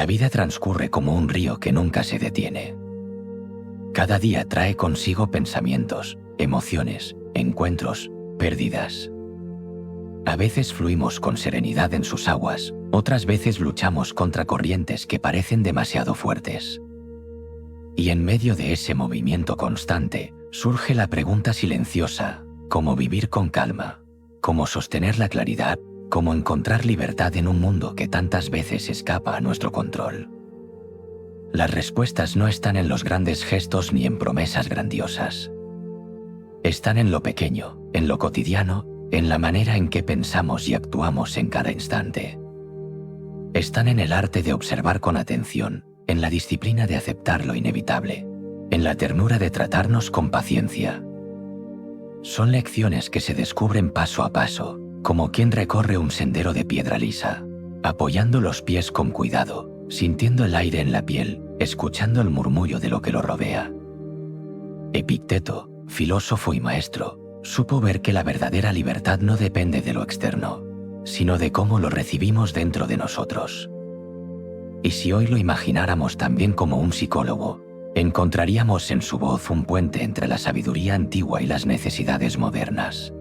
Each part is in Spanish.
La vida transcurre como un río que nunca se detiene. Cada día trae consigo pensamientos, emociones, encuentros, pérdidas. A veces fluimos con serenidad en sus aguas, otras veces luchamos contra corrientes que parecen demasiado fuertes. Y en medio de ese movimiento constante, surge la pregunta silenciosa: ¿cómo vivir con calma? ¿Cómo sostener la claridad? ¿Cómo encontrar libertad en un mundo que tantas veces escapa a nuestro control? Las respuestas no están en los grandes gestos ni en promesas grandiosas. Están en lo pequeño, en lo cotidiano, en la manera en que pensamos y actuamos en cada instante. Están en el arte de observar con atención, en la disciplina de aceptar lo inevitable, en la ternura de tratarnos con paciencia. Son lecciones que se descubren paso a paso, como quien recorre un sendero de piedra lisa, apoyando los pies con cuidado, sintiendo el aire en la piel, escuchando el murmullo de lo que lo rodea. Epicteto, filósofo y maestro, supo ver que la verdadera libertad no depende de lo externo, sino de cómo lo recibimos dentro de nosotros. Y si hoy lo imagináramos también como un psicólogo, encontraríamos en su voz un puente entre la sabiduría antigua y las necesidades modernas.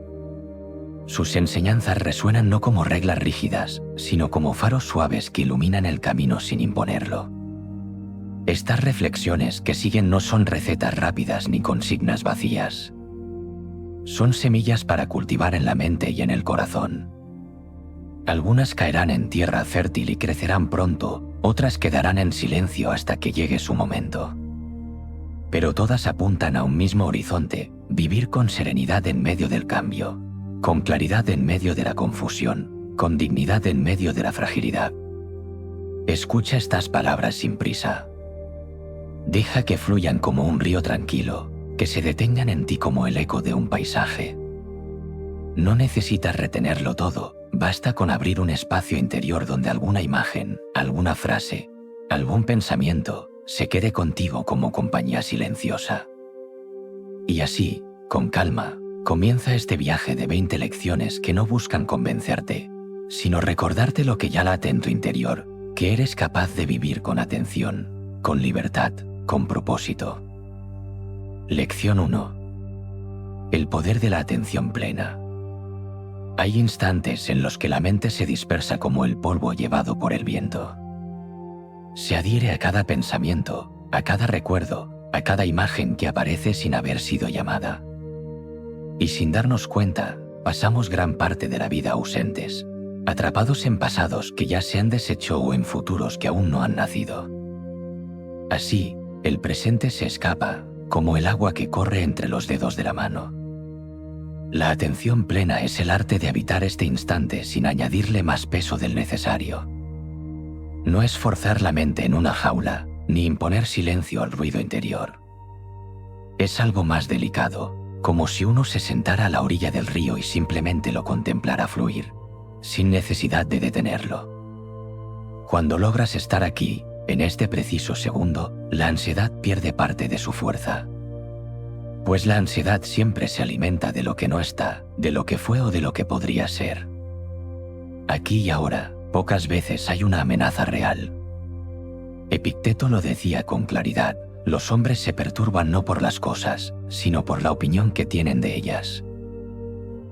Sus enseñanzas resuenan no como reglas rígidas, sino como faros suaves que iluminan el camino sin imponerlo. Estas reflexiones que siguen no son recetas rápidas ni consignas vacías. Son semillas para cultivar en la mente y en el corazón. Algunas caerán en tierra fértil y crecerán pronto, otras quedarán en silencio hasta que llegue su momento. Pero todas apuntan a un mismo horizonte: vivir con serenidad en medio del cambio, con claridad en medio de la confusión, con dignidad en medio de la fragilidad. Escucha estas palabras sin prisa. Deja que fluyan como un río tranquilo, que se detengan en ti como el eco de un paisaje. No necesitas retenerlo todo, basta con abrir un espacio interior donde alguna imagen, alguna frase, algún pensamiento se quede contigo como compañía silenciosa. Y así, con calma, comienza este viaje de 20 lecciones que no buscan convencerte, sino recordarte lo que ya late en tu interior, que eres capaz de vivir con atención, con libertad, con propósito. Lección 1. El poder de la atención plena. Hay instantes en los que la mente se dispersa como el polvo llevado por el viento. Se adhiere a cada pensamiento, a cada recuerdo, a cada imagen que aparece sin haber sido llamada. Y sin darnos cuenta, pasamos gran parte de la vida ausentes, atrapados en pasados que ya se han deshecho o en futuros que aún no han nacido. Así, el presente se escapa, como el agua que corre entre los dedos de la mano. La atención plena es el arte de habitar este instante sin añadirle más peso del necesario. No es forzar la mente en una jaula, ni imponer silencio al ruido interior. Es algo más delicado, como si uno se sentara a la orilla del río y simplemente lo contemplara fluir, sin necesidad de detenerlo. Cuando logras estar aquí, en este preciso segundo, la ansiedad pierde parte de su fuerza. Pues la ansiedad siempre se alimenta de lo que no está, de lo que fue o de lo que podría ser. Aquí y ahora, pocas veces hay una amenaza real. Epicteto lo decía con claridad: los hombres se perturban no por las cosas, sino por la opinión que tienen de ellas.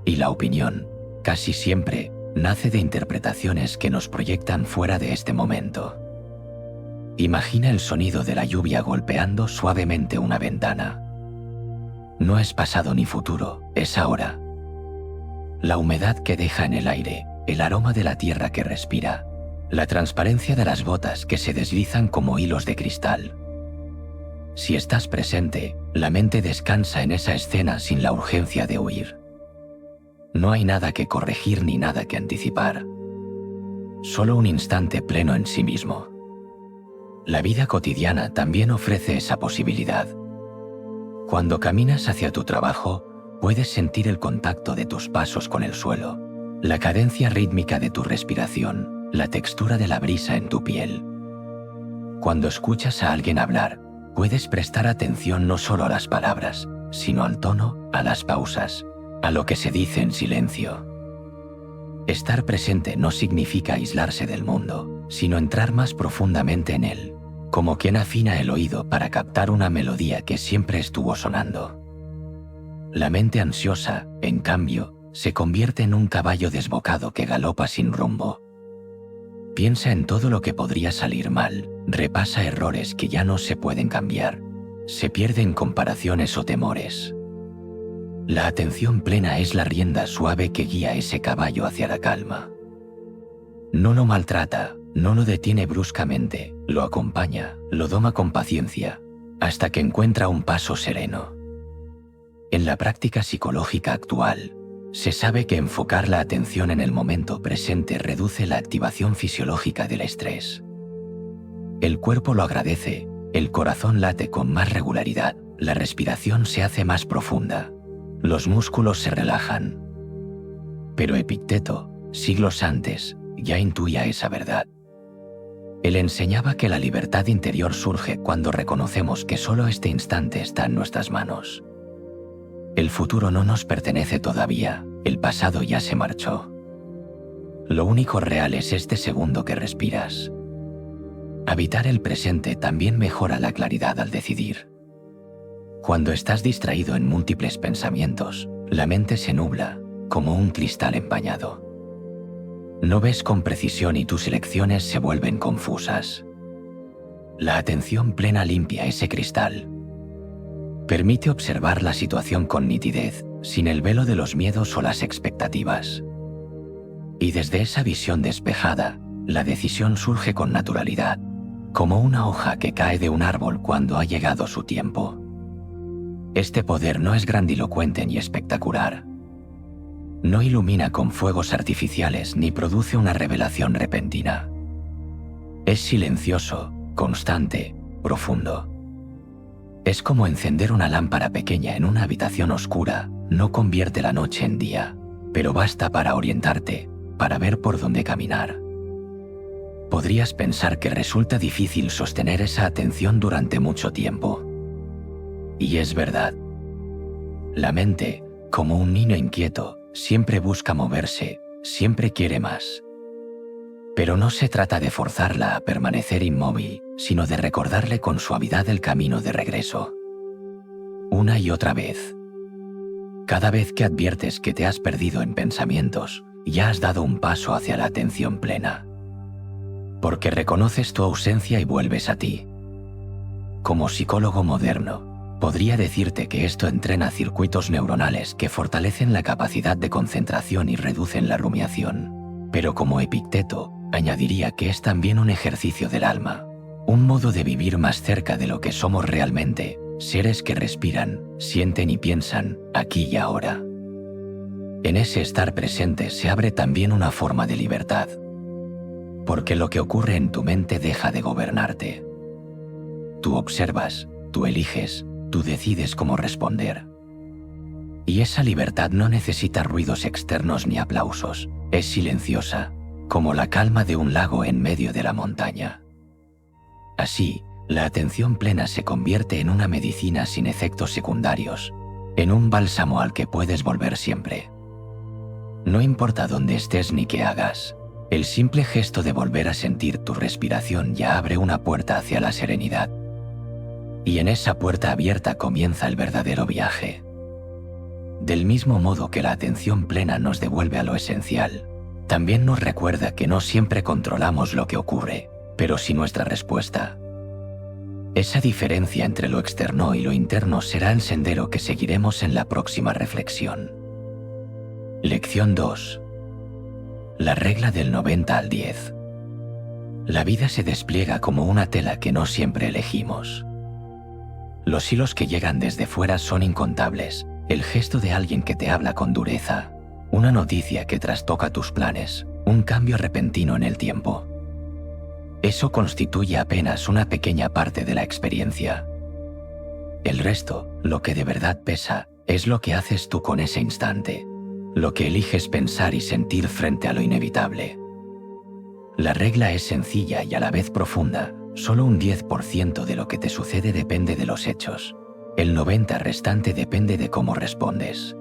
Y la opinión, casi siempre, nace de interpretaciones que nos proyectan fuera de este momento. Imagina el sonido de la lluvia golpeando suavemente una ventana. No es pasado ni futuro, es ahora. La humedad que deja en el aire, el aroma de la tierra que respira, la transparencia de las gotas que se deslizan como hilos de cristal. Si estás presente, la mente descansa en esa escena sin la urgencia de huir. No hay nada que corregir ni nada que anticipar. Solo un instante pleno en sí mismo. La vida cotidiana también ofrece esa posibilidad. Cuando caminas hacia tu trabajo, puedes sentir el contacto de tus pasos con el suelo, la cadencia rítmica de tu respiración, la textura de la brisa en tu piel. Cuando escuchas a alguien hablar, puedes prestar atención no solo a las palabras, sino al tono, a las pausas, a lo que se dice en silencio. Estar presente no significa aislarse del mundo, sino entrar más profundamente en él, como quien afina el oído para captar una melodía que siempre estuvo sonando. La mente ansiosa, en cambio, se convierte en un caballo desbocado que galopa sin rumbo. Piensa en todo lo que podría salir mal, repasa errores que ya no se pueden cambiar, se pierde en comparaciones o temores. La atención plena es la rienda suave que guía a ese caballo hacia la calma. No lo maltrata, no lo detiene bruscamente, lo acompaña, lo doma con paciencia, hasta que encuentra un paso sereno. En la práctica psicológica actual, se sabe que enfocar la atención en el momento presente reduce la activación fisiológica del estrés. El cuerpo lo agradece, el corazón late con más regularidad, la respiración se hace más profunda, los músculos se relajan. Pero Epicteto, siglos antes, ya intuía esa verdad. Él enseñaba que la libertad interior surge cuando reconocemos que solo este instante está en nuestras manos. El futuro no nos pertenece todavía, el pasado ya se marchó. Lo único real es este segundo que respiras. Habitar el presente también mejora la claridad al decidir. Cuando estás distraído en múltiples pensamientos, la mente se nubla, como un cristal empañado. No ves con precisión y tus elecciones se vuelven confusas. La atención plena limpia ese cristal. Permite observar la situación con nitidez, sin el velo de los miedos o las expectativas. Y desde esa visión despejada, la decisión surge con naturalidad, como una hoja que cae de un árbol cuando ha llegado su tiempo. Este poder no es grandilocuente ni espectacular. No ilumina con fuegos artificiales ni produce una revelación repentina. Es silencioso, constante, profundo. Es como encender una lámpara pequeña en una habitación oscura, no convierte la noche en día, pero basta para orientarte, para ver por dónde caminar. Podrías pensar que resulta difícil sostener esa atención durante mucho tiempo. Y es verdad. La mente, como un niño inquieto, siempre busca moverse, siempre quiere más. Pero no se trata de forzarla a permanecer inmóvil, sino de recordarle con suavidad el camino de regreso. Una y otra vez. Cada vez que adviertes que te has perdido en pensamientos, ya has dado un paso hacia la atención plena. Porque reconoces tu ausencia y vuelves a ti. Como psicólogo moderno, podría decirte que esto entrena circuitos neuronales que fortalecen la capacidad de concentración y reducen la rumiación. Pero como Epicteto, añadiría que es también un ejercicio del alma, un modo de vivir más cerca de lo que somos realmente, seres que respiran, sienten y piensan, aquí y ahora. En ese estar presente se abre también una forma de libertad, porque lo que ocurre en tu mente deja de gobernarte. Tú observas, tú eliges, tú decides cómo responder. Y esa libertad no necesita ruidos externos ni aplausos, es silenciosa, como la calma de un lago en medio de la montaña. Así, la atención plena se convierte en una medicina sin efectos secundarios, en un bálsamo al que puedes volver siempre. No importa dónde estés ni qué hagas, el simple gesto de volver a sentir tu respiración ya abre una puerta hacia la serenidad. Y en esa puerta abierta comienza el verdadero viaje. Del mismo modo que la atención plena nos devuelve a lo esencial, también nos recuerda que no siempre controlamos lo que ocurre, pero sí nuestra respuesta. Esa diferencia entre lo externo y lo interno será el sendero que seguiremos en la próxima reflexión. Lección 2. La regla del 90 al 10. La vida se despliega como una tela que no siempre elegimos. Los hilos que llegan desde fuera son incontables, el gesto de alguien que te habla con dureza, una noticia que trastoca tus planes, un cambio repentino en el tiempo. Eso constituye apenas una pequeña parte de la experiencia. El resto, lo que de verdad pesa, es lo que haces tú con ese instante, lo que eliges pensar y sentir frente a lo inevitable. La regla es sencilla y a la vez profunda, solo un 10% de lo que te sucede depende de los hechos, el 90% restante depende de cómo respondes.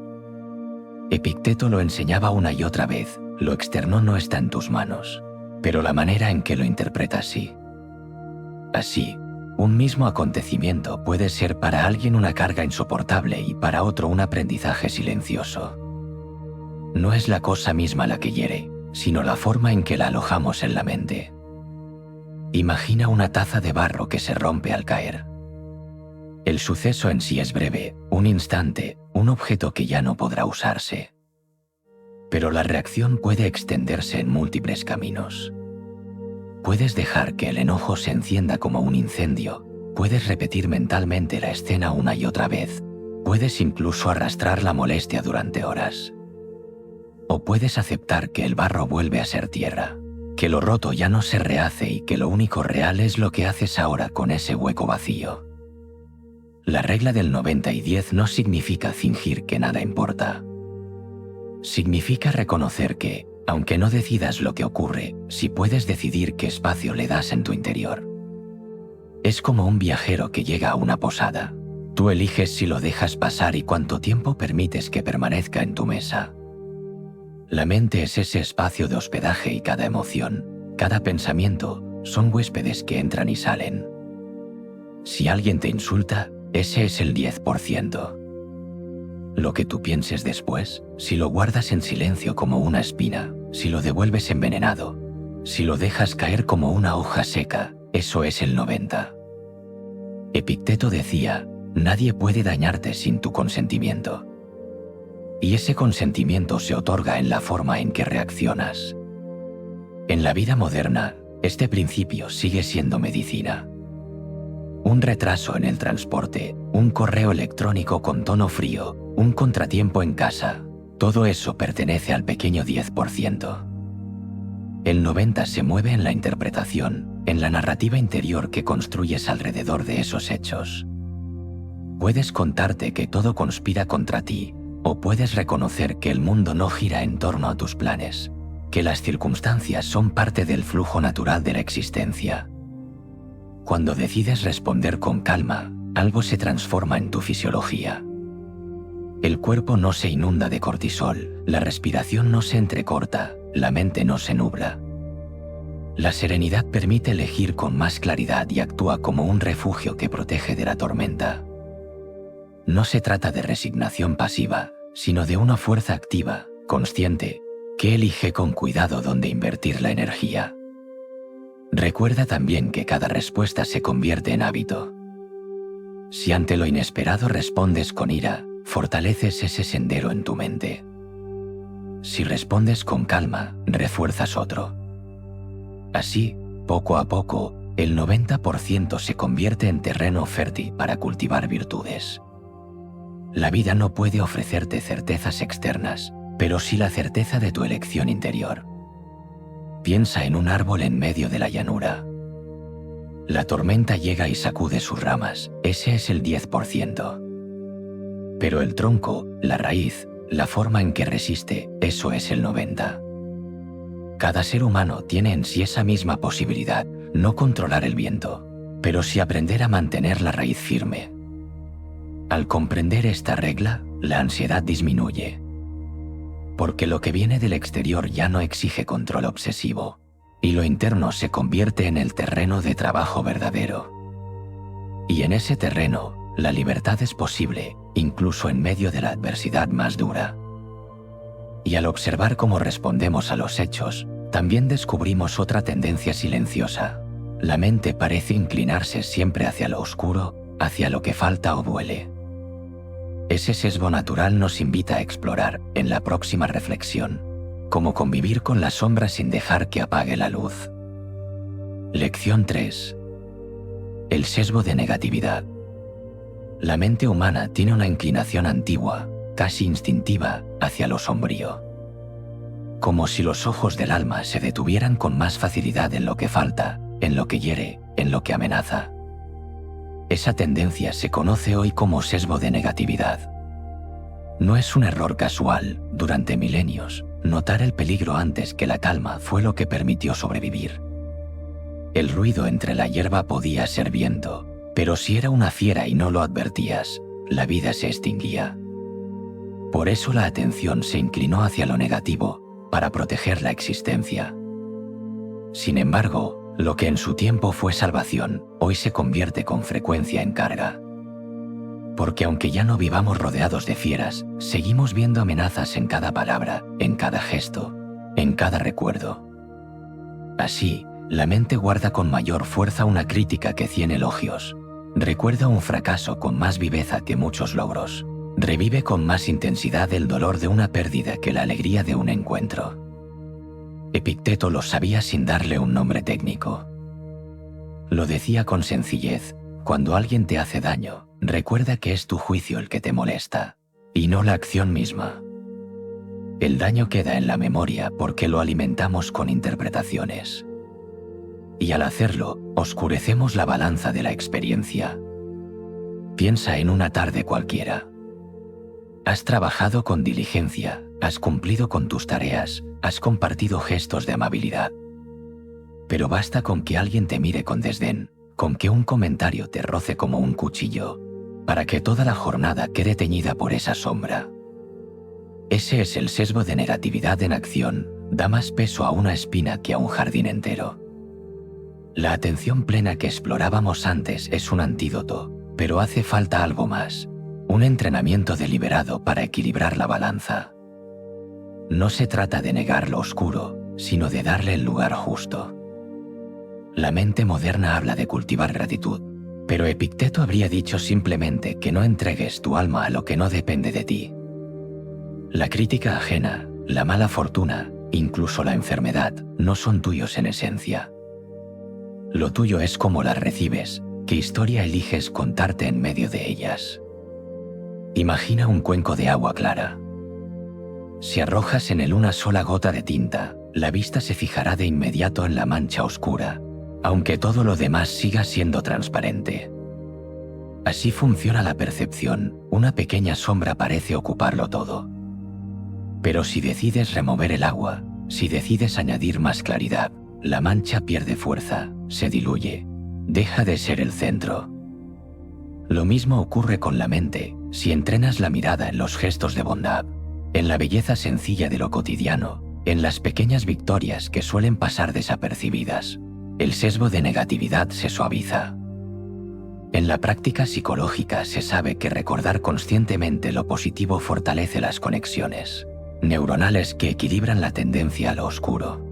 Epicteto lo enseñaba una y otra vez, Lo externo no está en tus manos, pero la manera en que lo interpretas sí. Así, un mismo acontecimiento puede ser para alguien una carga insoportable y para otro un aprendizaje silencioso. No es la cosa misma la que hiere, sino la forma en que la alojamos en la mente. Imagina una taza de barro que se rompe al caer. El suceso en sí es breve, un instante, un objeto que ya no podrá usarse. Pero la reacción puede extenderse en múltiples caminos. Puedes dejar que el enojo se encienda como un incendio, puedes repetir mentalmente la escena una y otra vez, puedes incluso arrastrar la molestia durante horas. O puedes aceptar que el barro vuelve a ser tierra, que lo roto ya no se rehace y que lo único real es lo que haces ahora con ese hueco vacío. La regla del 90 y 10 no significa fingir que nada importa. Significa reconocer que, aunque no decidas lo que ocurre, sí puedes decidir qué espacio le das en tu interior. Es como un viajero que llega a una posada. Tú eliges si lo dejas pasar y cuánto tiempo permites que permanezca en tu mesa. La mente es ese espacio de hospedaje y cada emoción, cada pensamiento, son huéspedes que entran y salen. Si alguien te insulta, ese es el 10%. Lo que tú pienses después, si lo guardas en silencio como una espina, si lo devuelves envenenado, si lo dejas caer como una hoja seca, eso es el 90%. Epicteto decía, nadie puede dañarte sin tu consentimiento. Y ese consentimiento se otorga en la forma en que reaccionas. En la vida moderna, este principio sigue siendo medicina. Un retraso en el transporte, un correo electrónico con tono frío, un contratiempo en casa, todo eso pertenece al pequeño 10%. El 90% se mueve en la interpretación, en la narrativa interior que construyes alrededor de esos hechos. Puedes contarte que todo conspira contra ti, o puedes reconocer que el mundo no gira en torno a tus planes, que las circunstancias son parte del flujo natural de la existencia. Cuando decides responder con calma, algo se transforma en tu fisiología. El cuerpo no se inunda de cortisol, la respiración no se entrecorta, la mente no se nubla. La serenidad permite elegir con más claridad y actúa como un refugio que protege de la tormenta. No se trata de resignación pasiva, sino de una fuerza activa, consciente, que elige con cuidado dónde invertir la energía. Recuerda también que cada respuesta se convierte en hábito. Si ante lo inesperado respondes con ira, fortaleces ese sendero en tu mente. Si respondes con calma, refuerzas otro. Así, poco a poco, el 90% se convierte en terreno fértil para cultivar virtudes. La vida no puede ofrecerte certezas externas, pero sí la certeza de tu elección interior. Piensa en un árbol en medio de la llanura. La tormenta llega y sacude sus ramas, ese es el 10%. Pero el tronco, la raíz, la forma en que resiste, eso es el 90%. Cada ser humano tiene en sí esa misma posibilidad, no controlar el viento, pero sí aprender a mantener la raíz firme. Al comprender esta regla, la ansiedad disminuye. Porque lo que viene del exterior ya no exige control obsesivo, y lo interno se convierte en el terreno de trabajo verdadero. Y en ese terreno, la libertad es posible, incluso en medio de la adversidad más dura. Y al observar cómo respondemos a los hechos, también descubrimos otra tendencia silenciosa. La mente parece inclinarse siempre hacia lo oscuro, hacia lo que falta o duele. Ese sesgo natural nos invita a explorar, en la próxima reflexión, cómo convivir con la sombra sin dejar que apague la luz. Lección 3. El sesgo de negatividad. La mente humana tiene una inclinación antigua, casi instintiva, hacia lo sombrío. Como si los ojos del alma se detuvieran con más facilidad en lo que falta, en lo que hiere, en lo que amenaza. Esa tendencia se conoce hoy como sesgo de negatividad. No es un error casual, durante milenios, notar el peligro antes que la calma fue lo que permitió sobrevivir. El ruido entre la hierba podía ser viento, pero si era una fiera y no lo advertías, la vida se extinguía. Por eso la atención se inclinó hacia lo negativo, para proteger la existencia. Sin embargo, lo que en su tiempo fue salvación, hoy se convierte con frecuencia en carga. Porque aunque ya no vivamos rodeados de fieras, seguimos viendo amenazas en cada palabra, en cada gesto, en cada recuerdo. Así, la mente guarda con mayor fuerza una crítica que 100 elogios. Recuerda un fracaso con más viveza que muchos logros. Revive con más intensidad el dolor de una pérdida que la alegría de un encuentro. Epicteto lo sabía sin darle un nombre técnico. Lo decía con sencillez: cuando alguien te hace daño, recuerda que es tu juicio el que te molesta, y no la acción misma. El daño queda en la memoria porque lo alimentamos con interpretaciones. Y al hacerlo, oscurecemos la balanza de la experiencia. Piensa en una tarde cualquiera. Has trabajado con diligencia, has cumplido con tus tareas, has compartido gestos de amabilidad. Pero basta con que alguien te mire con desdén, con que un comentario te roce como un cuchillo, para que toda la jornada quede teñida por esa sombra. Ese es el sesgo de negatividad en acción, da más peso a una espina que a un jardín entero. La atención plena que explorábamos antes es un antídoto, pero hace falta algo más, un entrenamiento deliberado para equilibrar la balanza. No se trata de negar lo oscuro, sino de darle el lugar justo. La mente moderna habla de cultivar gratitud, pero Epicteto habría dicho simplemente que no entregues tu alma a lo que no depende de ti. La crítica ajena, la mala fortuna, incluso la enfermedad, no son tuyos en esencia. Lo tuyo es cómo las recibes, qué historia eliges contarte en medio de ellas. Imagina un cuenco de agua clara. Si arrojas en él una sola gota de tinta, la vista se fijará de inmediato en la mancha oscura, aunque todo lo demás siga siendo transparente. Así funciona la percepción, una pequeña sombra parece ocuparlo todo. Pero si decides remover el agua, si decides añadir más claridad, la mancha pierde fuerza, se diluye, deja de ser el centro. Lo mismo ocurre con la mente, si entrenas la mirada en los gestos de bondad, en la belleza sencilla de lo cotidiano, en las pequeñas victorias que suelen pasar desapercibidas, el sesgo de negatividad se suaviza. En la práctica psicológica se sabe que recordar conscientemente lo positivo fortalece las conexiones neuronales que equilibran la tendencia a lo oscuro.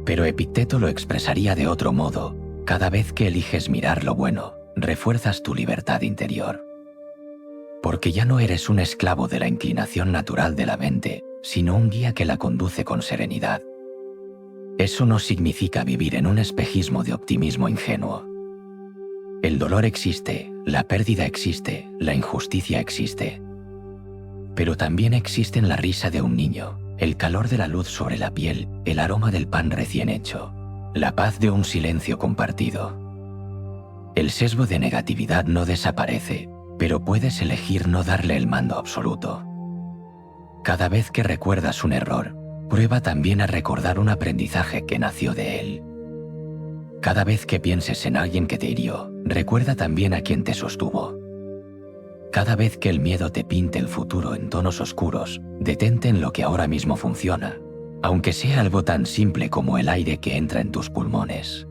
Pero Epicteto lo expresaría de otro modo: cada vez que eliges mirar lo bueno, refuerzas tu libertad interior. Porque ya no eres un esclavo de la inclinación natural de la mente, sino un guía que la conduce con serenidad. Eso no significa vivir en un espejismo de optimismo ingenuo. El dolor existe, la pérdida existe, la injusticia existe. Pero también existen la risa de un niño, el calor de la luz sobre la piel, el aroma del pan recién hecho, la paz de un silencio compartido. El sesgo de negatividad no desaparece, pero puedes elegir no darle el mando absoluto. Cada vez que recuerdas un error, prueba también a recordar un aprendizaje que nació de él. Cada vez que pienses en alguien que te hirió, recuerda también a quien te sostuvo. Cada vez que el miedo te pinte el futuro en tonos oscuros, detente en lo que ahora mismo funciona, aunque sea algo tan simple como el aire que entra en tus pulmones.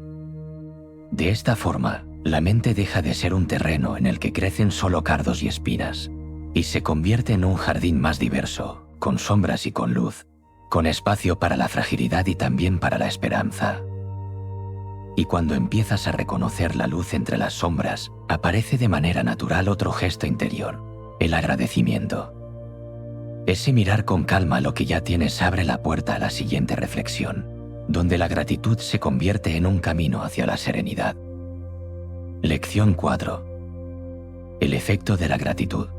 De esta forma, la mente deja de ser un terreno en el que crecen solo cardos y espinas, y se convierte en un jardín más diverso, con sombras y con luz, con espacio para la fragilidad y también para la esperanza. Y cuando empiezas a reconocer la luz entre las sombras, aparece de manera natural otro gesto interior, el agradecimiento. Ese mirar con calma lo que ya tienes abre la puerta a la siguiente reflexión, donde la gratitud se convierte en un camino hacia la serenidad. Lección 4. El efecto de la gratitud.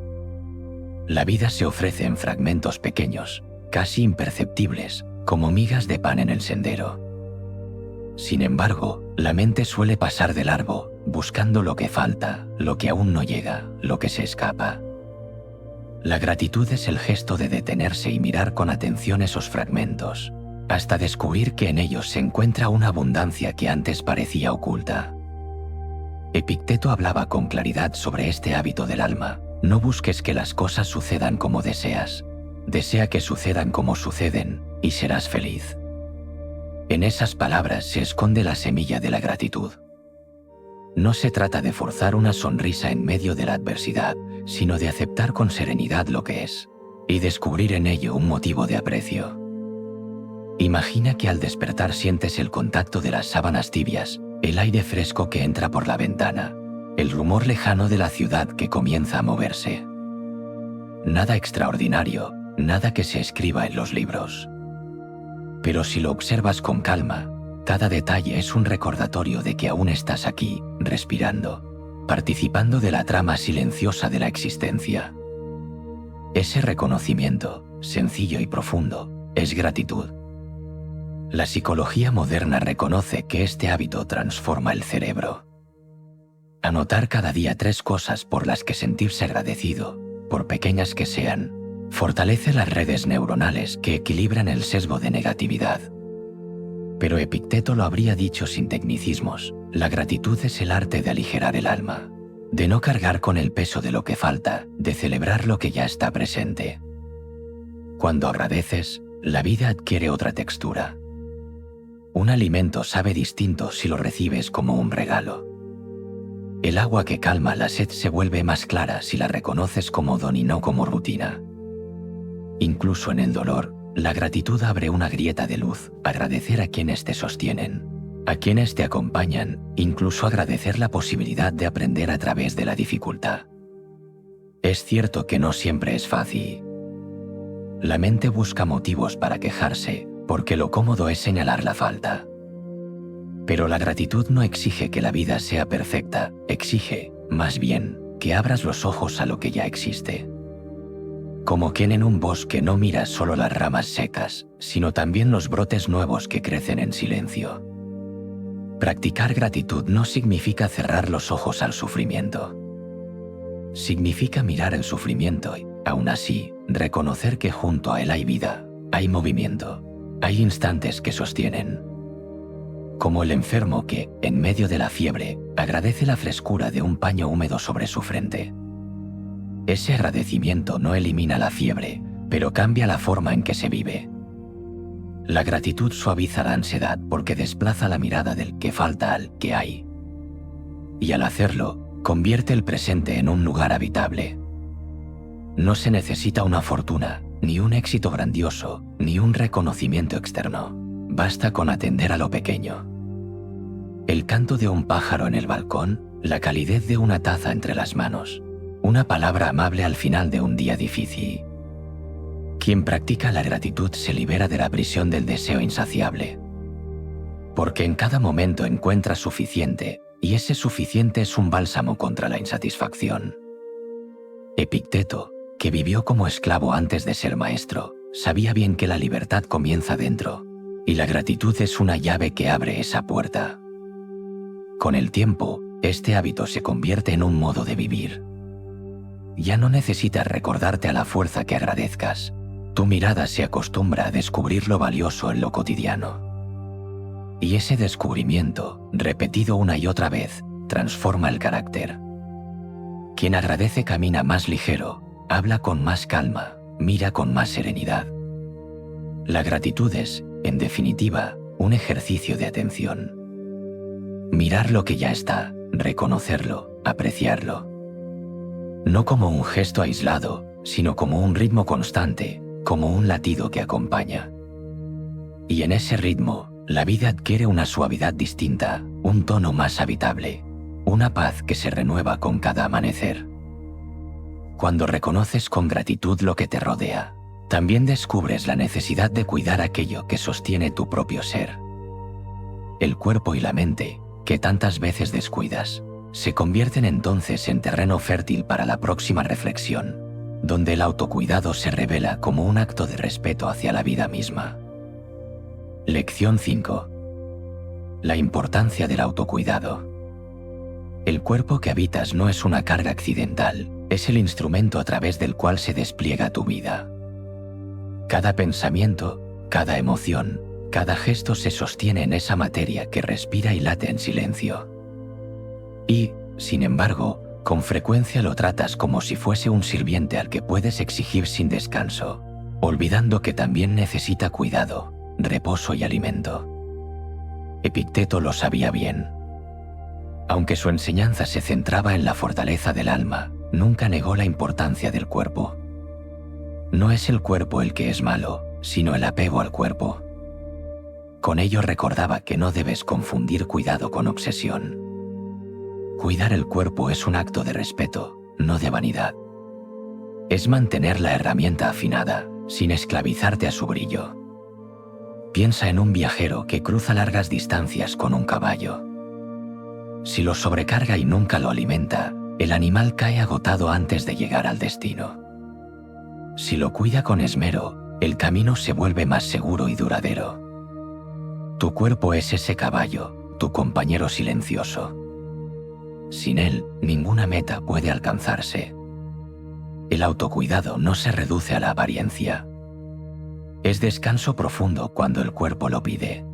La vida se ofrece en fragmentos pequeños, casi imperceptibles, como migas de pan en el sendero. Sin embargo, la mente suele pasar de largo, buscando lo que falta, lo que aún no llega, lo que se escapa. La gratitud es el gesto de detenerse y mirar con atención esos fragmentos, hasta descubrir que en ellos se encuentra una abundancia que antes parecía oculta. Epicteto hablaba con claridad sobre este hábito del alma: no busques que las cosas sucedan como deseas, Desea que sucedan como suceden y serás feliz. En esas palabras se esconde la semilla de la gratitud. No se trata de forzar una sonrisa en medio de la adversidad, sino de aceptar con serenidad lo que es y descubrir en ello un motivo de aprecio. Imagina que al despertar sientes el contacto de las sábanas tibias, el aire fresco que entra por la ventana, el rumor lejano de la ciudad que comienza a moverse. Nada extraordinario, nada que se escriba en los libros. Pero si lo observas con calma, cada detalle es un recordatorio de que aún estás aquí, respirando, participando de la trama silenciosa de la existencia. Ese reconocimiento, sencillo y profundo, es gratitud. La psicología moderna reconoce que este hábito transforma el cerebro. Anotar cada día 3 cosas por las que sentirse agradecido, por pequeñas que sean, fortalece las redes neuronales que equilibran el sesgo de negatividad. Pero Epicteto lo habría dicho sin tecnicismos: la gratitud es el arte de aligerar el alma, de no cargar con el peso de lo que falta, de celebrar lo que ya está presente. Cuando agradeces, la vida adquiere otra textura. Un alimento sabe distinto si lo recibes como un regalo. El agua que calma la sed se vuelve más clara si la reconoces como don y no como rutina. Incluso en el dolor, la gratitud abre una grieta de luz. Agradecer a quienes te sostienen, a quienes te acompañan, incluso agradecer la posibilidad de aprender a través de la dificultad. Es cierto que no siempre es fácil. La mente busca motivos para quejarse, porque lo cómodo es señalar la falta. Pero la gratitud no exige que la vida sea perfecta, exige, más bien, que abras los ojos a lo que ya existe. Como quien en un bosque no mira solo las ramas secas, sino también los brotes nuevos que crecen en silencio. Practicar gratitud no significa cerrar los ojos al sufrimiento. Significa mirar el sufrimiento y, aún así, reconocer que junto a él hay vida, hay movimiento, hay instantes que sostienen. Como el enfermo que, en medio de la fiebre, agradece la frescura de un paño húmedo sobre su frente. Ese agradecimiento no elimina la fiebre, pero cambia la forma en que se vive. La gratitud suaviza la ansiedad porque desplaza la mirada del que falta al que hay. Y al hacerlo, convierte el presente en un lugar habitable. No se necesita una fortuna, ni un éxito grandioso, ni un reconocimiento externo. Basta con atender a lo pequeño. El canto de un pájaro en el balcón, la calidez de una taza entre las manos, una palabra amable al final de un día difícil. Quien practica la gratitud se libera de la prisión del deseo insaciable. Porque en cada momento encuentra suficiente, y ese suficiente es un bálsamo contra la insatisfacción. Epicteto, que vivió como esclavo antes de ser maestro, sabía bien que la libertad comienza dentro, y la gratitud es una llave que abre esa puerta. Con el tiempo, este hábito se convierte en un modo de vivir. Ya no necesitas recordarte a la fuerza que agradezcas. Tu mirada se acostumbra a descubrir lo valioso en lo cotidiano. Y ese descubrimiento, repetido una y otra vez, transforma el carácter. Quien agradece camina más ligero, habla con más calma, mira con más serenidad. La gratitud es, en definitiva, un ejercicio de atención. Mirar lo que ya está, reconocerlo, apreciarlo. No como un gesto aislado, sino como un ritmo constante, como un latido que acompaña. Y en ese ritmo, la vida adquiere una suavidad distinta, un tono más habitable, una paz que se renueva con cada amanecer. Cuando reconoces con gratitud lo que te rodea, también descubres la necesidad de cuidar aquello que sostiene tu propio ser. El cuerpo y la mente, que tantas veces descuidas, se convierten entonces en terreno fértil para la próxima reflexión, donde el autocuidado se revela como un acto de respeto hacia la vida misma. Lección 5. La importancia del autocuidado. El cuerpo que habitas no es una carga accidental, es el instrumento a través del cual se despliega tu vida. Cada pensamiento, cada emoción, cada gesto se sostiene en esa materia que respira y late en silencio. Y, sin embargo, con frecuencia lo tratas como si fuese un sirviente al que puedes exigir sin descanso: olvidando que también necesita cuidado, reposo y alimento. Epicteto lo sabía bien. Aunque su enseñanza se centraba en la fortaleza del alma, nunca negó la importancia del cuerpo. No es el cuerpo el que es malo, sino el apego al cuerpo. Con ello recordaba que no debes confundir cuidado con obsesión. Cuidar el cuerpo es un acto de respeto, no de vanidad. Es mantener la herramienta afinada, sin esclavizarte a su brillo. Piensa en un viajero que cruza largas distancias con un caballo. Si lo sobrecarga y nunca lo alimenta, el animal cae agotado antes de llegar al destino. Si lo cuida con esmero, el camino se vuelve más seguro y duradero. Tu cuerpo es ese caballo, tu compañero silencioso. Sin él, ninguna meta puede alcanzarse. El autocuidado no se reduce a la apariencia. Es descanso profundo cuando el cuerpo lo pide.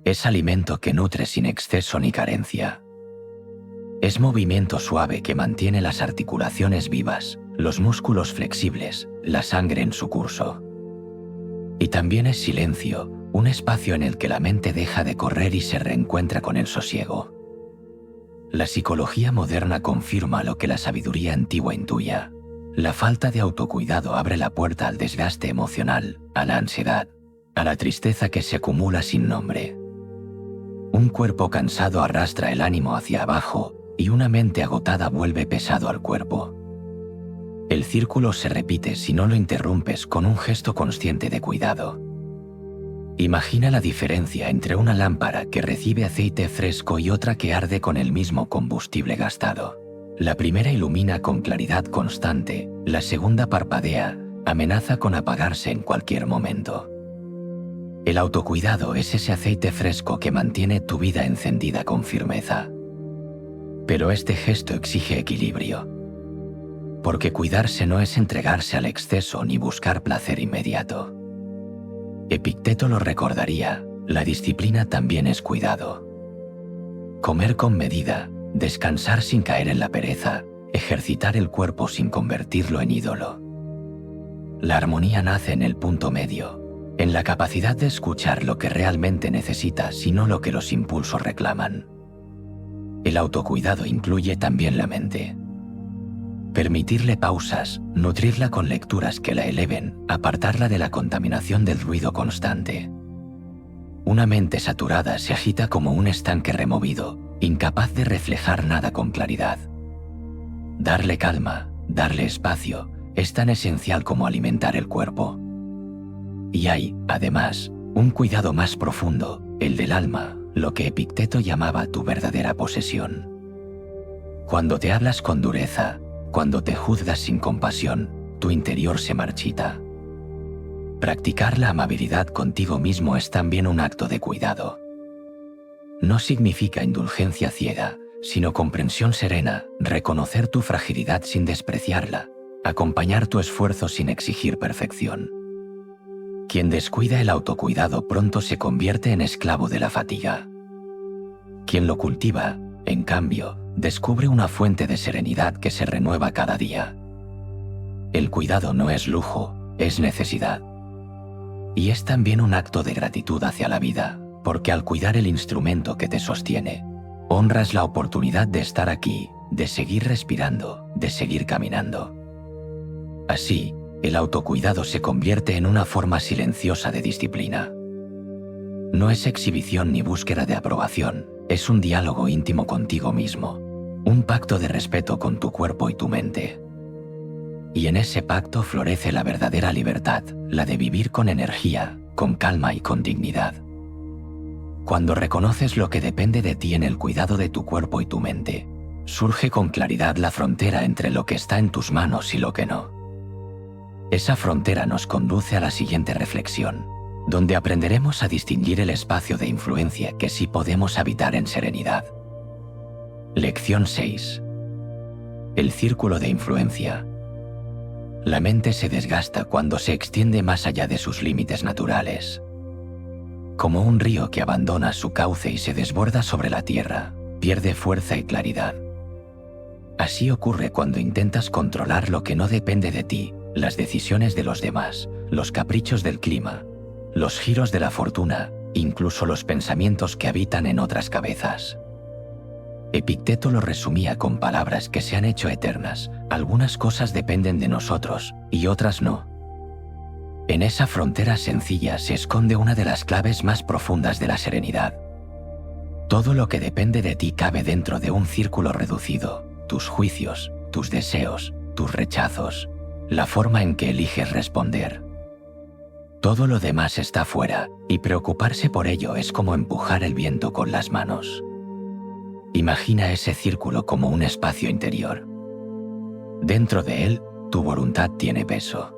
Es alimento que nutre sin exceso ni carencia. Es movimiento suave que mantiene las articulaciones vivas, los músculos flexibles, la sangre en su curso. Y también es silencio, un espacio en el que la mente deja de correr y se reencuentra con el sosiego. La psicología moderna confirma lo que la sabiduría antigua intuía. La falta de autocuidado abre la puerta al desgaste emocional, a la ansiedad, a la tristeza que se acumula sin nombre. Un cuerpo cansado arrastra el ánimo hacia abajo y una mente agotada vuelve pesado al cuerpo. El círculo se repite si no lo interrumpes con un gesto consciente de cuidado. Imagina la diferencia entre una lámpara que recibe aceite fresco y otra que arde con el mismo combustible gastado. La primera ilumina con claridad constante, la segunda parpadea, amenaza con apagarse en cualquier momento. El autocuidado es ese aceite fresco que mantiene tu vida encendida con firmeza. Pero este gesto exige equilibrio. Porque cuidarse no es entregarse al exceso ni buscar placer inmediato. Epicteto lo recordaría, la disciplina también es cuidado. Comer con medida, descansar sin caer en la pereza, ejercitar el cuerpo sin convertirlo en ídolo. La armonía nace en el punto medio, en la capacidad de escuchar lo que realmente necesitas y no lo que los impulsos reclaman. El autocuidado incluye también la mente. Permitirle pausas, nutrirla con lecturas que la eleven, apartarla de la contaminación del ruido constante. Una mente saturada se agita como un estanque removido, incapaz de reflejar nada con claridad. Darle calma, darle espacio, es tan esencial como alimentar el cuerpo. Y hay, además, un cuidado más profundo, el del alma, lo que Epicteto llamaba tu verdadera posesión. Cuando te hablas con dureza, cuando te juzgas sin compasión, tu interior se marchita. Practicar la amabilidad contigo mismo es también un acto de cuidado. No significa indulgencia ciega, sino comprensión serena, reconocer tu fragilidad sin despreciarla, acompañar tu esfuerzo sin exigir perfección. Quien descuida el autocuidado pronto se convierte en esclavo de la fatiga. Quien lo cultiva, en cambio, descubre una fuente de serenidad que se renueva cada día. El cuidado no es lujo, es necesidad. Y es también un acto de gratitud hacia la vida, porque al cuidar el instrumento que te sostiene, honras la oportunidad de estar aquí, de seguir respirando, de seguir caminando. Así, el autocuidado se convierte en una forma silenciosa de disciplina. No es exhibición ni búsqueda de aprobación, es un diálogo íntimo contigo mismo, un pacto de respeto con tu cuerpo y tu mente. Y en ese pacto florece la verdadera libertad, la de vivir con energía, con calma y con dignidad. Cuando reconoces lo que depende de ti en el cuidado de tu cuerpo y tu mente, surge con claridad la frontera entre lo que está en tus manos y lo que no. Esa frontera nos conduce a la siguiente reflexión, donde aprenderemos a distinguir el espacio de influencia que sí podemos habitar en serenidad. Lección 6. El círculo de influencia. La mente se desgasta cuando se extiende más allá de sus límites naturales. Como un río que abandona su cauce y se desborda sobre la tierra, pierde fuerza y claridad. Así ocurre cuando intentas controlar lo que no depende de ti, las decisiones de los demás, los caprichos del clima, los giros de la fortuna, incluso los pensamientos que habitan en otras cabezas. Epicteto lo resumía con palabras que se han hecho eternas: algunas cosas dependen de nosotros y otras no. En esa frontera sencilla se esconde una de las claves más profundas de la serenidad. Todo lo que depende de ti cabe dentro de un círculo reducido: tus juicios, tus deseos, tus rechazos, la forma en que eliges responder. Todo lo demás está fuera, y preocuparse por ello es como empujar el viento con las manos. Imagina ese círculo como un espacio interior. Dentro de él, tu voluntad tiene peso.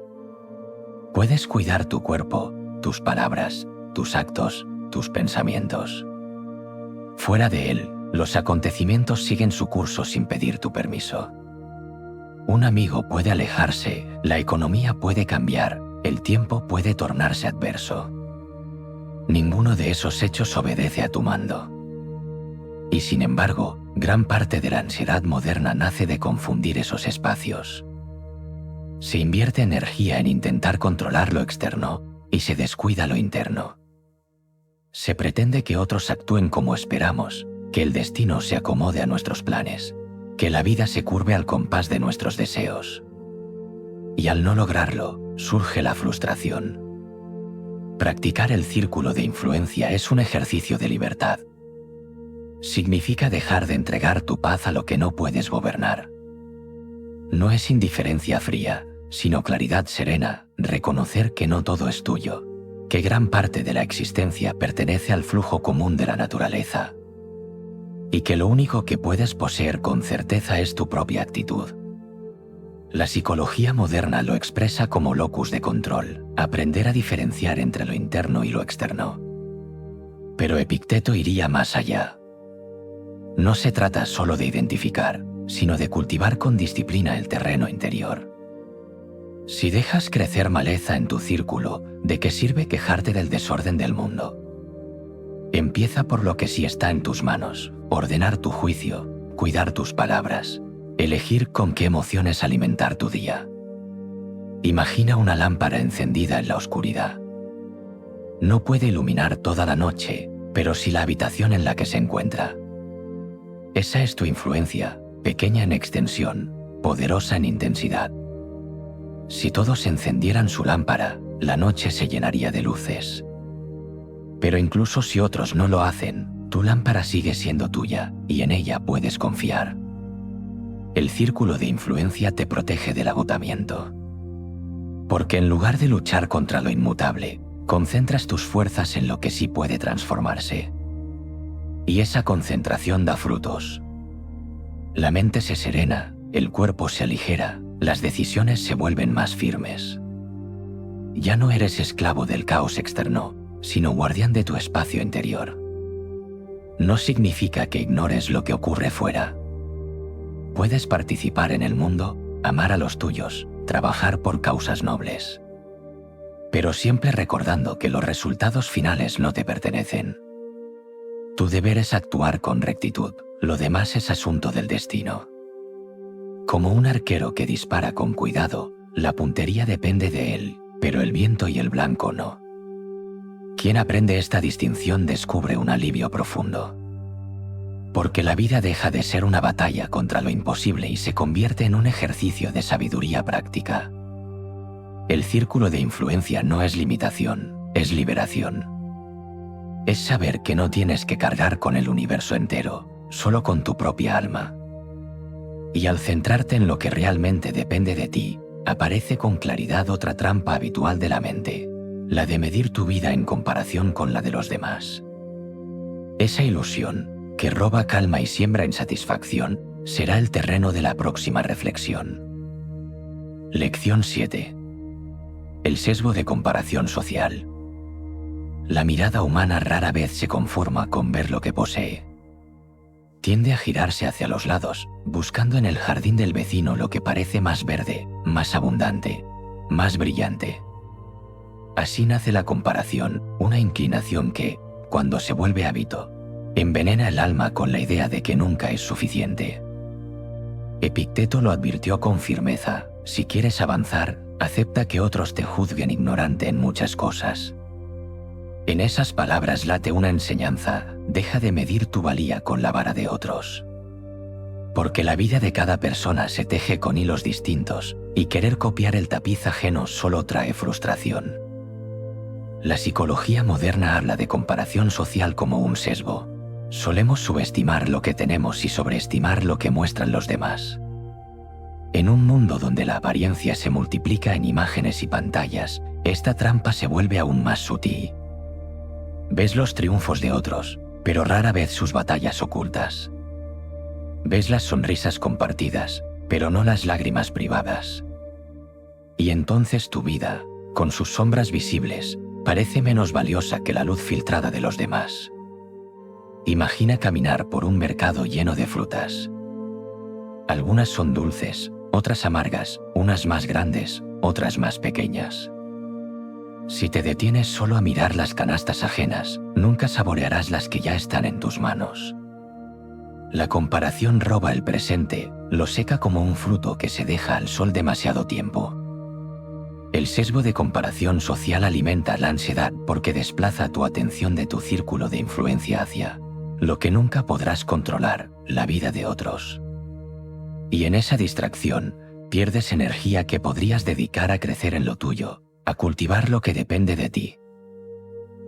Puedes cuidar tu cuerpo, tus palabras, tus actos, tus pensamientos. Fuera de él, los acontecimientos siguen su curso sin pedir tu permiso. Un amigo puede alejarse, la economía puede cambiar, el tiempo puede tornarse adverso. Ninguno de esos hechos obedece a tu mando. Y sin embargo, gran parte de la ansiedad moderna nace de confundir esos espacios. Se invierte energía en intentar controlar lo externo y se descuida lo interno. Se pretende que otros actúen como esperamos, que el destino se acomode a nuestros planes, que la vida se curve al compás de nuestros deseos. Y al no lograrlo, surge la frustración. Practicar el círculo de influencia es un ejercicio de libertad. Significa dejar de entregar tu paz a lo que no puedes gobernar. No es indiferencia fría, sino claridad serena, reconocer que no todo es tuyo, que gran parte de la existencia pertenece al flujo común de la naturaleza, y que lo único que puedes poseer con certeza es tu propia actitud. La psicología moderna lo expresa como locus de control, aprender a diferenciar entre lo interno y lo externo. Pero Epicteto iría más allá. No se trata solo de identificar, sino de cultivar con disciplina el terreno interior. Si dejas crecer maleza en tu círculo, ¿de qué sirve quejarte del desorden del mundo? Empieza por lo que sí está en tus manos: ordenar tu juicio, cuidar tus palabras, elegir con qué emociones alimentar tu día. Imagina una lámpara encendida en la oscuridad. No puede iluminar toda la noche, pero sí la habitación en la que se encuentra. Esa es tu influencia, pequeña en extensión, poderosa en intensidad. Si todos encendieran su lámpara, la noche se llenaría de luces. Pero incluso si otros no lo hacen, tu lámpara sigue siendo tuya y en ella puedes confiar. El círculo de influencia te protege del agotamiento. Porque en lugar de luchar contra lo inmutable, concentras tus fuerzas en lo que sí puede transformarse. Y esa concentración da frutos. La mente se serena, el cuerpo se aligera, las decisiones se vuelven más firmes. Ya no eres esclavo del caos externo, sino guardián de tu espacio interior. No significa que ignores lo que ocurre fuera. Puedes participar en el mundo, amar a los tuyos, trabajar por causas nobles. Pero siempre recordando que los resultados finales no te pertenecen. Tu deber es actuar con rectitud, lo demás es asunto del destino. Como un arquero que dispara con cuidado, la puntería depende de él, pero el viento y el blanco no. Quien aprende esta distinción descubre un alivio profundo. Porque la vida deja de ser una batalla contra lo imposible y se convierte en un ejercicio de sabiduría práctica. El círculo de influencia no es limitación, es liberación. Es saber que no tienes que cargar con el universo entero, solo con tu propia alma. Y al centrarte en lo que realmente depende de ti, aparece con claridad otra trampa habitual de la mente, la de medir tu vida en comparación con la de los demás. Esa ilusión, que roba calma y siembra insatisfacción, será el terreno de la próxima reflexión. Lección 7. El sesgo de comparación social. La mirada humana rara vez se conforma con ver lo que posee. Tiende a girarse hacia los lados, buscando en el jardín del vecino lo que parece más verde, más abundante, más brillante. Así nace la comparación, una inclinación que, cuando se vuelve hábito, envenena el alma con la idea de que nunca es suficiente. Epicteto lo advirtió con firmeza: si quieres avanzar, Acepta que otros te juzguen ignorante en muchas cosas. En esas palabras late una enseñanza: deja de medir tu valía con la vara de otros. Porque la vida de cada persona se teje con hilos distintos, y querer copiar el tapiz ajeno solo trae frustración. La psicología moderna habla de comparación social como un sesgo. Solemos subestimar lo que tenemos y sobreestimar lo que muestran los demás. En un mundo donde la apariencia se multiplica en imágenes y pantallas, esta trampa se vuelve aún más sutil. Ves los triunfos de otros, pero rara vez sus batallas ocultas. Ves las sonrisas compartidas, pero no las lágrimas privadas. Y entonces tu vida, con sus sombras visibles, parece menos valiosa que la luz filtrada de los demás. Imagina caminar por un mercado lleno de frutas. Algunas son dulces, otras amargas, unas más grandes, otras más pequeñas. Si te detienes solo a mirar las canastas ajenas, nunca saborearás las que ya están en tus manos. La comparación roba el presente, lo seca como un fruto que se deja al sol demasiado tiempo. El sesgo de comparación social alimenta la ansiedad porque desplaza tu atención de tu círculo de influencia hacia lo que nunca podrás controlar, la vida de otros. Y en esa distracción, pierdes energía que podrías dedicar a crecer en lo tuyo, a cultivar lo que depende de ti.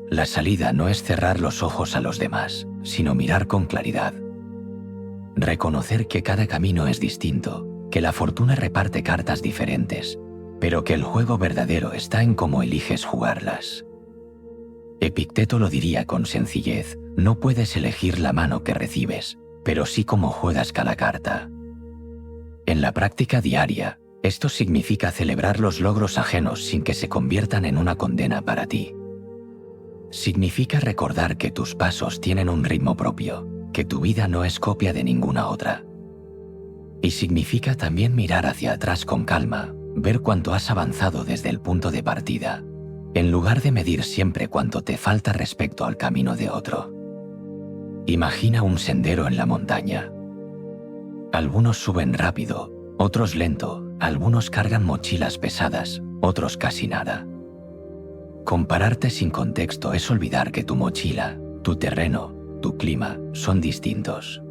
La salida no es cerrar los ojos a los demás, sino mirar con claridad. Reconocer que cada camino es distinto, que la fortuna reparte cartas diferentes, pero que el juego verdadero está en cómo eliges jugarlas. Epicteto lo diría con sencillez: no puedes elegir la mano que recibes, pero sí cómo juegas cada carta. En la práctica diaria, esto significa celebrar los logros ajenos sin que se conviertan en una condena para ti. Significa recordar que tus pasos tienen un ritmo propio, que tu vida no es copia de ninguna otra. Y significa también mirar hacia atrás con calma, ver cuánto has avanzado desde el punto de partida, en lugar de medir siempre cuánto te falta respecto al camino de otro. Imagina un sendero en la montaña. Algunos suben rápido, otros lento, algunos cargan mochilas pesadas, otros casi nada. Compararte sin contexto es olvidar que tu mochila, tu terreno, tu clima son distintos.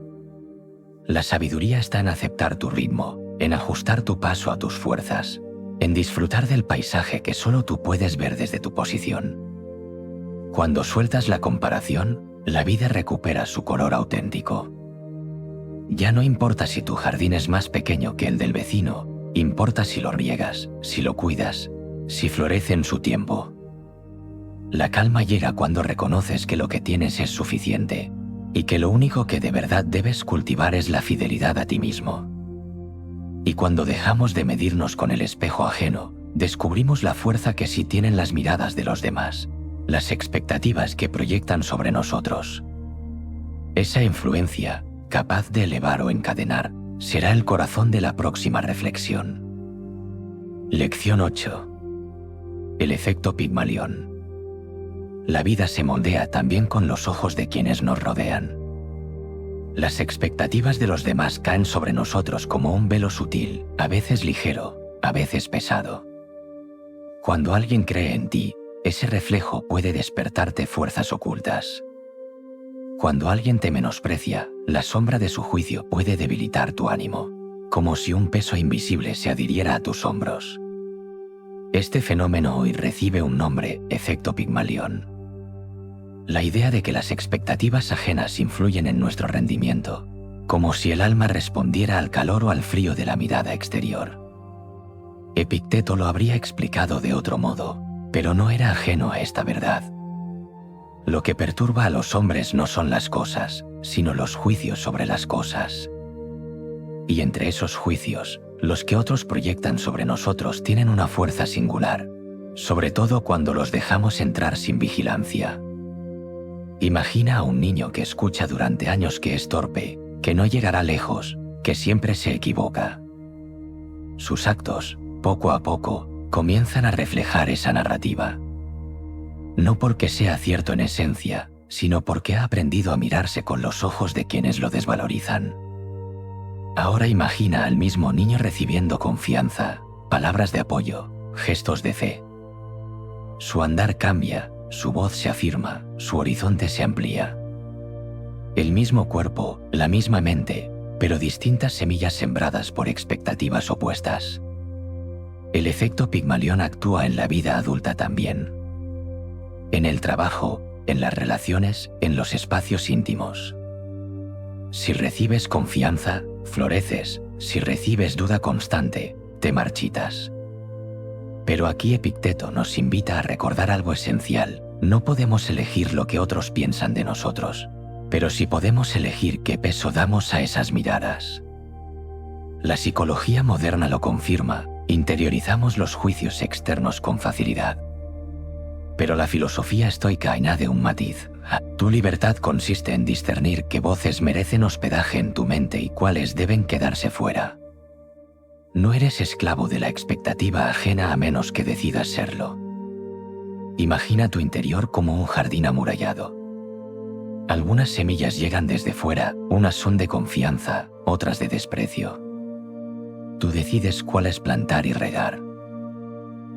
La sabiduría está en aceptar tu ritmo, en ajustar tu paso a tus fuerzas, en disfrutar del paisaje que solo tú puedes ver desde tu posición. Cuando sueltas la comparación, la vida recupera su color auténtico. Ya no importa si tu jardín es más pequeño que el del vecino, importa si lo riegas, si lo cuidas, si florece en su tiempo. La calma llega cuando reconoces que lo que tienes es suficiente y que lo único que de verdad debes cultivar es la fidelidad a ti mismo. Y cuando dejamos de medirnos con el espejo ajeno, descubrimos la fuerza que sí tienen las miradas de los demás, las expectativas que proyectan sobre nosotros. Esa influencia, capaz de elevar o encadenar, será el corazón de la próxima reflexión. Lección 8. El efecto Pigmalión. La vida se moldea también con los ojos de quienes nos rodean. Las expectativas de los demás caen sobre nosotros como un velo sutil, a veces ligero, a veces pesado. Cuando alguien cree en ti, ese reflejo puede despertarte fuerzas ocultas. Cuando alguien te menosprecia, la sombra de su juicio puede debilitar tu ánimo, como si un peso invisible se adhiriera a tus hombros. Este fenómeno hoy recibe un nombre: efecto Pigmalión. La idea de que las expectativas ajenas influyen en nuestro rendimiento, como si el alma respondiera al calor o al frío de la mirada exterior. Epicteto lo habría explicado de otro modo, pero no era ajeno a esta verdad. Lo que perturba a los hombres no son las cosas, sino los juicios sobre las cosas. Y entre esos juicios, los que otros proyectan sobre nosotros tienen una fuerza singular, sobre todo cuando los dejamos entrar sin vigilancia. Imagina a un niño que escucha durante años que es torpe, que no llegará lejos, que siempre se equivoca. Sus actos, poco a poco, comienzan a reflejar esa narrativa. No porque sea cierto en esencia, sino porque ha aprendido a mirarse con los ojos de quienes lo desvalorizan. Ahora imagina al mismo niño recibiendo confianza, palabras de apoyo, gestos de fe. Su andar cambia, su voz se afirma, su horizonte se amplía. El mismo cuerpo, la misma mente, pero distintas semillas sembradas por expectativas opuestas. El efecto Pigmalión actúa en la vida adulta también. En el trabajo, en las relaciones, en los espacios íntimos. Si recibes confianza, floreces; si recibes duda constante, te marchitas. Pero aquí Epicteto nos invita a recordar algo esencial: no podemos elegir lo que otros piensan de nosotros, pero sí podemos elegir qué peso damos a esas miradas. La psicología moderna lo confirma: interiorizamos los juicios externos con facilidad. Pero la filosofía estoica añade un matiz: tu libertad consiste en discernir qué voces merecen hospedaje en tu mente y cuáles deben quedarse fuera. No eres esclavo de la expectativa ajena a menos que decidas serlo. Imagina tu interior como un jardín amurallado. Algunas semillas llegan desde fuera, unas son de confianza, otras de desprecio. Tú decides cuáles plantar y regar.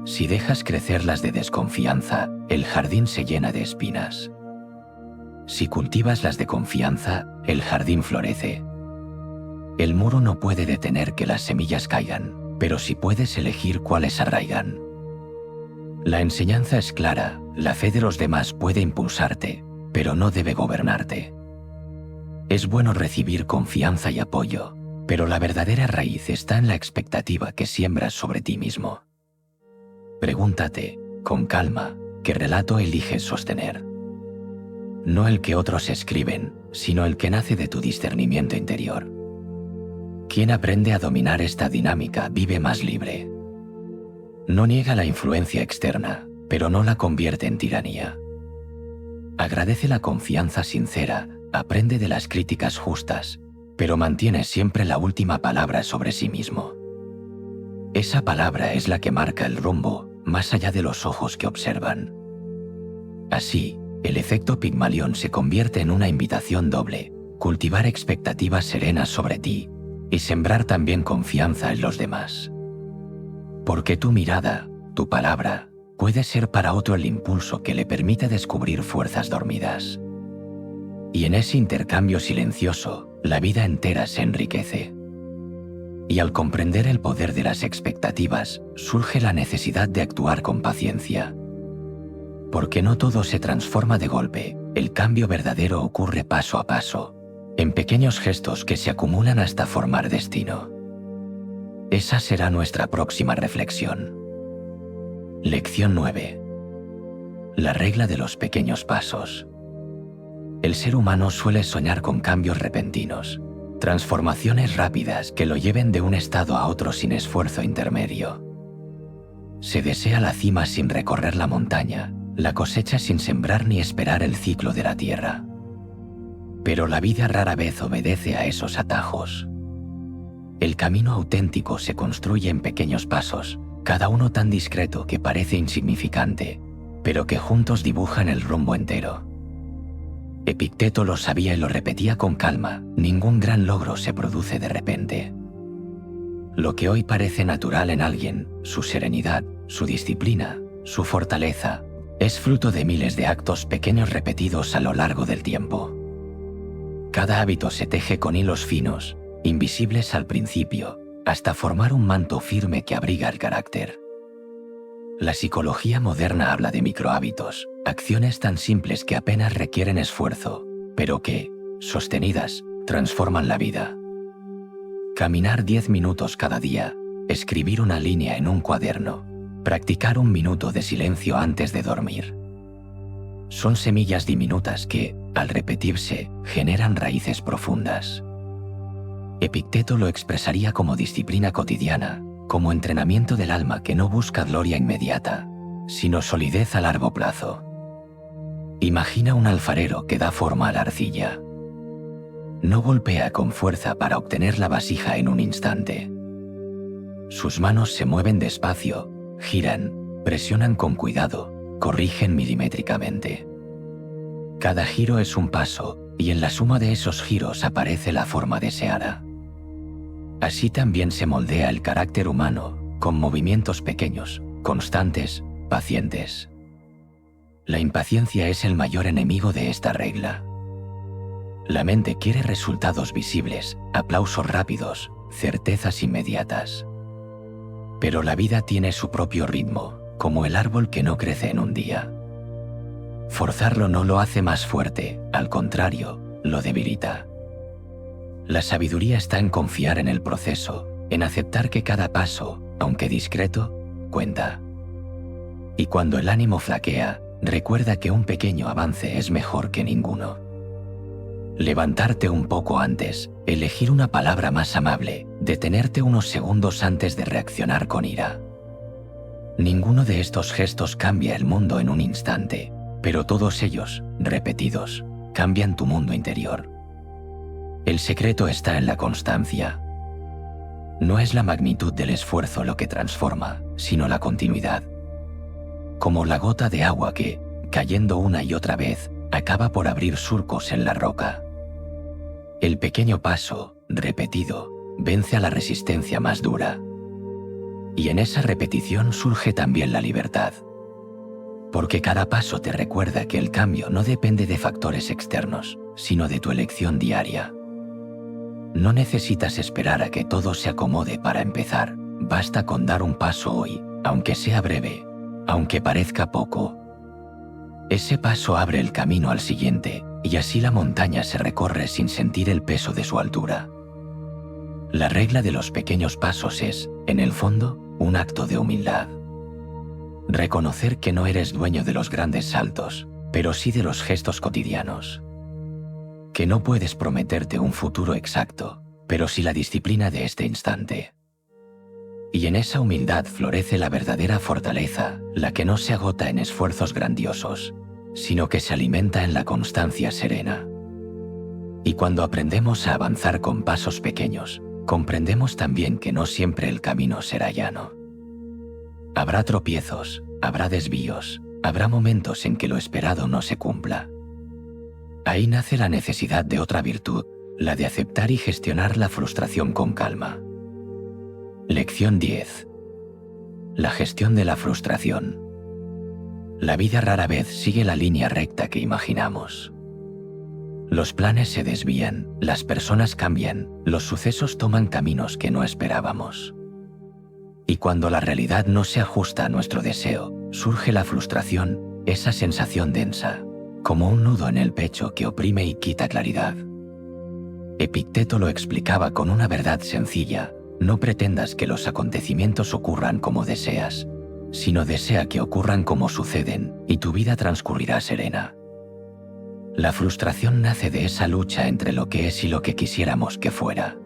Si dejas crecer las de desconfianza, el jardín se llena de espinas. Si cultivas las de confianza, el jardín florece. El muro no puede detener que las semillas caigan, pero sí puedes elegir cuáles arraigan. La enseñanza es clara: la fe de los demás puede impulsarte, pero no debe gobernarte. Es bueno recibir confianza y apoyo, pero la verdadera raíz está en la expectativa que siembras sobre ti mismo. Pregúntate, con calma, qué relato eliges sostener. No el que otros escriben, sino el que nace de tu discernimiento interior. Quien aprende a dominar esta dinámica vive más libre. No niega la influencia externa, pero no la convierte en tiranía. Agradece la confianza sincera, aprende de las críticas justas, pero mantiene siempre la última palabra sobre sí mismo. Esa palabra es la que marca el rumbo, más allá de los ojos que observan. Así, el efecto Pigmalión se convierte en una invitación doble: cultivar expectativas serenas sobre ti y sembrar también confianza en los demás. Porque tu mirada, tu palabra, puede ser para otro el impulso que le permite descubrir fuerzas dormidas. Y en ese intercambio silencioso, la vida entera se enriquece. Y al comprender el poder de las expectativas, surge la necesidad de actuar con paciencia. Porque no todo se transforma de golpe, el cambio verdadero ocurre paso a paso, en pequeños gestos que se acumulan hasta formar destino. Esa será nuestra próxima reflexión. Lección 9. La regla de los pequeños pasos. El ser humano suele soñar con cambios repentinos, transformaciones rápidas que lo lleven de un estado a otro sin esfuerzo intermedio. Se desea la cima sin recorrer la montaña, la cosecha sin sembrar ni esperar el ciclo de la tierra. Pero la vida rara vez obedece a esos atajos. El camino auténtico se construye en pequeños pasos, cada uno tan discreto que parece insignificante, pero que juntos dibujan el rumbo entero. Epicteto lo sabía y lo repetía con calma: ningún gran logro se produce de repente. Lo que hoy parece natural en alguien, su serenidad, su disciplina, su fortaleza, es fruto de miles de actos pequeños repetidos a lo largo del tiempo. Cada hábito se teje con hilos finos, invisibles al principio, hasta formar un manto firme que abriga el carácter. La psicología moderna habla de microhábitos, acciones tan simples que apenas requieren esfuerzo, pero que, sostenidas, transforman la vida. Caminar 10 minutos cada día, escribir una línea en un cuaderno, practicar 1 minuto de silencio antes de dormir. Son semillas diminutas que, al repetirse, generan raíces profundas. Epicteto lo expresaría como disciplina cotidiana, como entrenamiento del alma que no busca gloria inmediata, sino solidez a largo plazo. Imagina un alfarero que da forma a la arcilla. No golpea con fuerza para obtener la vasija en un instante. Sus manos se mueven despacio, giran, presionan con cuidado, corrigen milimétricamente. Cada giro es un paso, y en la suma de esos giros aparece la forma deseada. Así también se moldea el carácter humano, con movimientos pequeños, constantes, pacientes. La impaciencia es el mayor enemigo de esta regla. La mente quiere resultados visibles, aplausos rápidos, certezas inmediatas. Pero la vida tiene su propio ritmo, como el árbol que no crece en un día. Forzarlo no lo hace más fuerte, al contrario, lo debilita. La sabiduría está en confiar en el proceso, en aceptar que cada paso, aunque discreto, cuenta. Y cuando el ánimo flaquea, recuerda que un pequeño avance es mejor que ninguno. Levantarte un poco antes, elegir una palabra más amable, detenerte unos segundos antes de reaccionar con ira. Ninguno de estos gestos cambia el mundo en un instante, pero todos ellos, repetidos, cambian tu mundo interior. El secreto está en la constancia. No es la magnitud del esfuerzo lo que transforma, sino la continuidad. Como la gota de agua que, cayendo una y otra vez, acaba por abrir surcos en la roca. El pequeño paso, repetido, vence a la resistencia más dura. Y en esa repetición surge también la libertad. Porque cada paso te recuerda que el cambio no depende de factores externos, sino de tu elección diaria. No necesitas esperar a que todo se acomode para empezar, basta con dar un paso hoy, aunque sea breve, aunque parezca poco. Ese paso abre el camino al siguiente, y así la montaña se recorre sin sentir el peso de su altura. La regla de los pequeños pasos es, en el fondo, un acto de humildad. Reconocer que no eres dueño de los grandes saltos, pero sí de los gestos cotidianos. Que no puedes prometerte un futuro exacto, pero sí la disciplina de este instante. Y en esa humildad florece la verdadera fortaleza, la que no se agota en esfuerzos grandiosos, sino que se alimenta en la constancia serena. Y cuando aprendemos a avanzar con pasos pequeños, comprendemos también que no siempre el camino será llano. Habrá tropiezos, habrá desvíos, habrá momentos en que lo esperado no se cumpla. Ahí nace la necesidad de otra virtud, la de aceptar y gestionar la frustración con calma. Lección 10. La gestión de la frustración. La vida rara vez sigue la línea recta que imaginamos. Los planes se desvían, las personas cambian, los sucesos toman caminos que no esperábamos. Y cuando la realidad no se ajusta a nuestro deseo, surge la frustración, esa sensación densa, como un nudo en el pecho que oprime y quita claridad. Epicteto lo explicaba con una verdad sencilla: no pretendas que los acontecimientos ocurran como deseas, sino desea que ocurran como suceden, y tu vida transcurrirá serena. La frustración nace de esa lucha entre lo que es y lo que quisiéramos que fuera.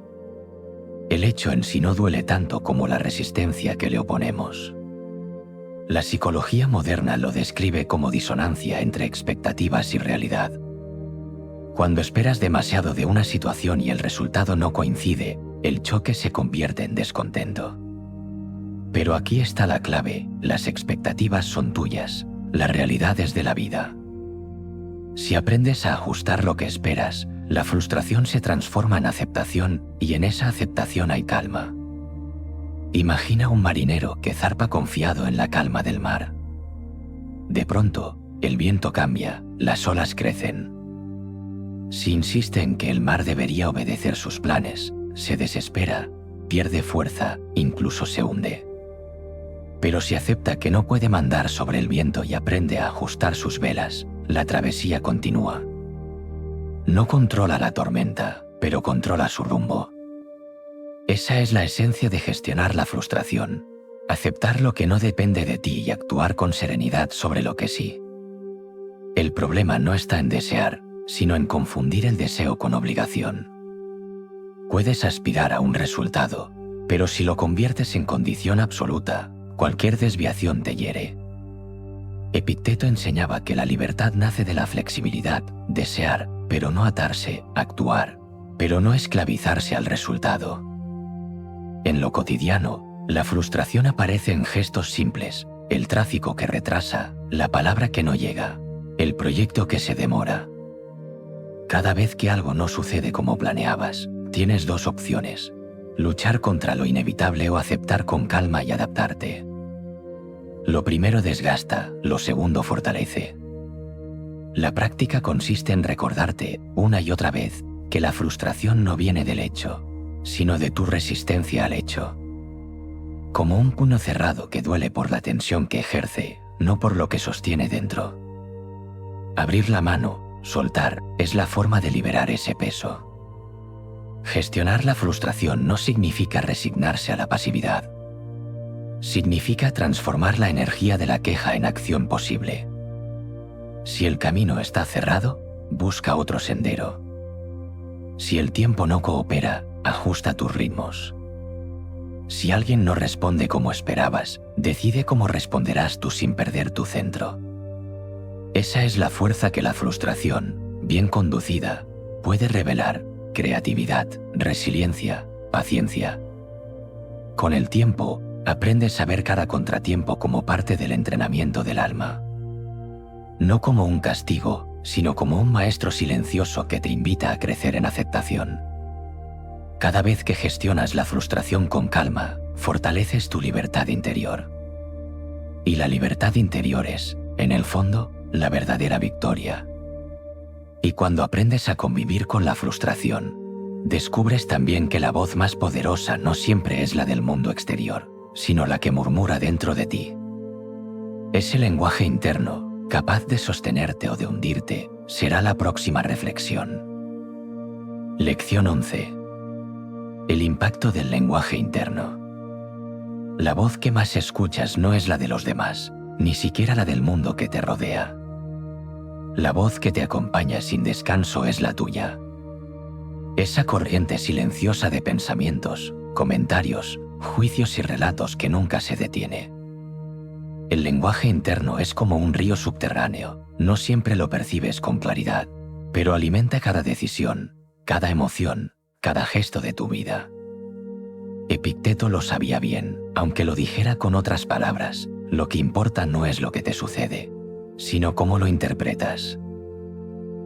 El hecho en sí no duele tanto como la resistencia que le oponemos. La psicología moderna lo describe como disonancia entre expectativas y realidad. Cuando esperas demasiado de una situación y el resultado no coincide, el choque se convierte en descontento. Pero aquí está la clave: las expectativas son tuyas, la realidad es de la vida. Si aprendes a ajustar lo que esperas, la frustración se transforma en aceptación, y en esa aceptación hay calma. Imagina un marinero que zarpa confiado en la calma del mar. De pronto, el viento cambia, las olas crecen. Si insiste en que el mar debería obedecer sus planes, se desespera, pierde fuerza, incluso se hunde. Pero si acepta que no puede mandar sobre el viento y aprende a ajustar sus velas, la travesía continúa. No controla la tormenta, pero controla su rumbo. Esa es la esencia de gestionar la frustración: aceptar lo que no depende de ti y actuar con serenidad sobre lo que sí. El problema no está en desear, sino en confundir el deseo con obligación. Puedes aspirar a un resultado, pero si lo conviertes en condición absoluta, cualquier desviación te hiere. Epicteto enseñaba que la libertad nace de la flexibilidad: desear, pero no atarse; actuar, pero no esclavizarse al resultado. En lo cotidiano, la frustración aparece en gestos simples: el tráfico que retrasa, la palabra que no llega, el proyecto que se demora. Cada vez que algo no sucede como planeabas, tienes dos opciones: luchar contra lo inevitable o aceptar con calma y adaptarte. Lo primero desgasta, lo segundo fortalece. La práctica consiste en recordarte, una y otra vez, que la frustración no viene del hecho, sino de tu resistencia al hecho. Como un puño cerrado que duele por la tensión que ejerce, no por lo que sostiene dentro. Abrir la mano, soltar, es la forma de liberar ese peso. Gestionar la frustración no significa resignarse a la pasividad. Significa transformar la energía de la queja en acción posible. Si el camino está cerrado, busca otro sendero. Si el tiempo no coopera, ajusta tus ritmos. Si alguien no responde como esperabas, decide cómo responderás tú sin perder tu centro. Esa es la fuerza que la frustración, bien conducida, puede revelar: creatividad, resiliencia, paciencia. Con el tiempo, aprendes a ver cada contratiempo como parte del entrenamiento del alma. No como un castigo, sino como un maestro silencioso que te invita a crecer en aceptación. Cada vez que gestionas la frustración con calma, fortaleces tu libertad interior. Y la libertad interior es, en el fondo, la verdadera victoria. Y cuando aprendes a convivir con la frustración, descubres también que la voz más poderosa no siempre es la del mundo exterior, sino la que murmura dentro de ti. Ese lenguaje interno, capaz de sostenerte o de hundirte, será la próxima reflexión. Lección 11. El impacto del lenguaje interno. La voz que más escuchas no es la de los demás, ni siquiera la del mundo que te rodea. La voz que te acompaña sin descanso es la tuya. Esa corriente silenciosa de pensamientos, comentarios, juicios y relatos que nunca se detiene. El lenguaje interno es como un río subterráneo, no siempre lo percibes con claridad, pero alimenta cada decisión, cada emoción, cada gesto de tu vida. Epicteto lo sabía bien, aunque lo dijera con otras palabras: lo que importa no es lo que te sucede, sino cómo lo interpretas.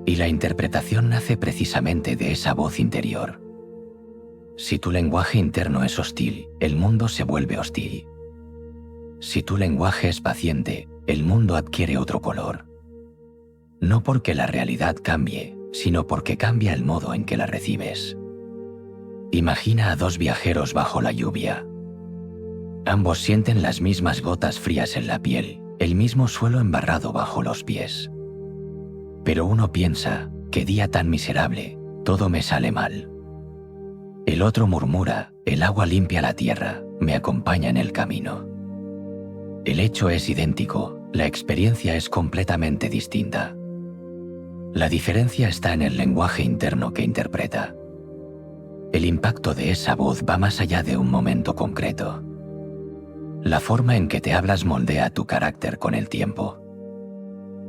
Y la interpretación nace precisamente de esa voz interior. Si tu lenguaje interno es hostil, el mundo se vuelve hostil. Si tu lenguaje es paciente, el mundo adquiere otro color. No porque la realidad cambie, sino porque cambia el modo en que la recibes. Imagina a dos viajeros bajo la lluvia. Ambos sienten las mismas gotas frías en la piel, el mismo suelo embarrado bajo los pies. Pero uno piensa: «¡Qué día tan miserable! Todo me sale mal». El otro murmura: «El agua limpia la tierra, me acompaña en el camino». El hecho es idéntico, la experiencia es completamente distinta. La diferencia está en el lenguaje interno que interpreta. El impacto de esa voz va más allá de un momento concreto. La forma en que te hablas moldea tu carácter con el tiempo.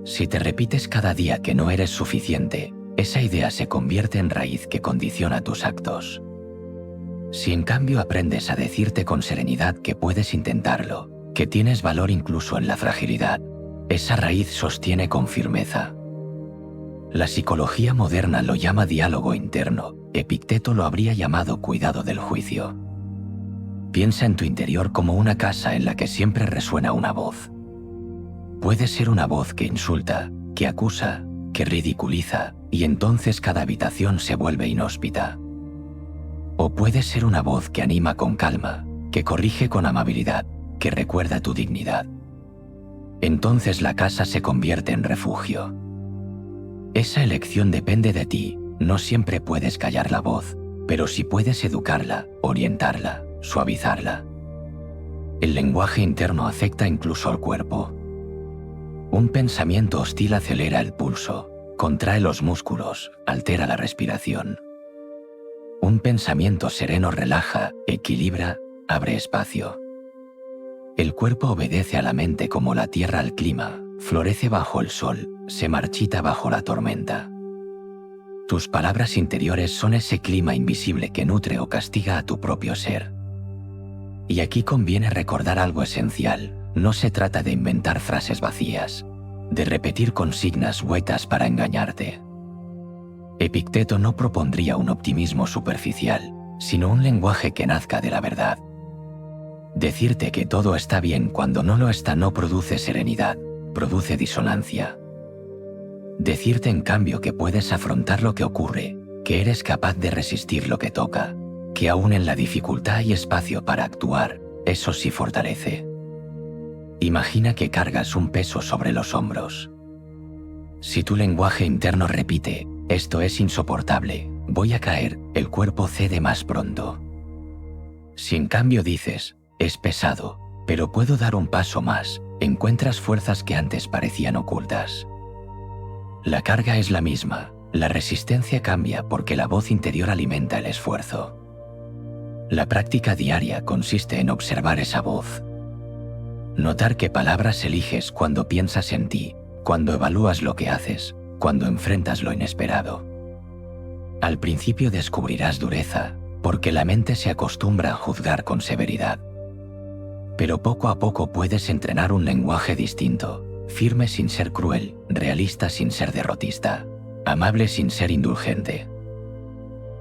Si te repites cada día que no eres suficiente, esa idea se convierte en raíz que condiciona tus actos. Si en cambio aprendes a decirte con serenidad que puedes intentarlo, que tienes valor incluso en la fragilidad, esa raíz sostiene con firmeza. La psicología moderna lo llama diálogo interno, Epicteto lo habría llamado cuidado del juicio. Piensa en tu interior como una casa en la que siempre resuena una voz. Puede ser una voz que insulta, que acusa, que ridiculiza, y entonces cada habitación se vuelve inhóspita. O puede ser una voz que anima con calma, que corrige con amabilidad, que recuerda tu dignidad. Entonces la casa se convierte en refugio. Esa elección depende de ti, no siempre puedes callar la voz, pero sí puedes educarla, orientarla, suavizarla. El lenguaje interno afecta incluso al cuerpo. Un pensamiento hostil acelera el pulso, contrae los músculos, altera la respiración. Un pensamiento sereno relaja, equilibra, abre espacio. El cuerpo obedece a la mente como la tierra al clima, florece bajo el sol, se marchita bajo la tormenta. Tus palabras interiores son ese clima invisible que nutre o castiga a tu propio ser. Y aquí conviene recordar algo esencial: no se trata de inventar frases vacías, de repetir consignas huecas para engañarte. Epicteto no propondría un optimismo superficial, sino un lenguaje que nazca de la verdad. Decirte que todo está bien cuando no lo está no produce serenidad, produce disonancia. Decirte en cambio que puedes afrontar lo que ocurre, que eres capaz de resistir lo que toca, que aún en la dificultad hay espacio para actuar, eso sí fortalece. Imagina que cargas un peso sobre los hombros. Si tu lenguaje interno repite, esto es insoportable, voy a caer, el cuerpo cede más pronto. Si en cambio dices, es pesado, pero puedo dar un paso más, encuentras fuerzas que antes parecían ocultas. La carga es la misma, la resistencia cambia porque la voz interior alimenta el esfuerzo. La práctica diaria consiste en observar esa voz. Notar qué palabras eliges cuando piensas en ti, cuando evalúas lo que haces, cuando enfrentas lo inesperado. Al principio descubrirás dureza, porque la mente se acostumbra a juzgar con severidad. Pero poco a poco puedes entrenar un lenguaje distinto, firme sin ser cruel, realista sin ser derrotista, amable sin ser indulgente.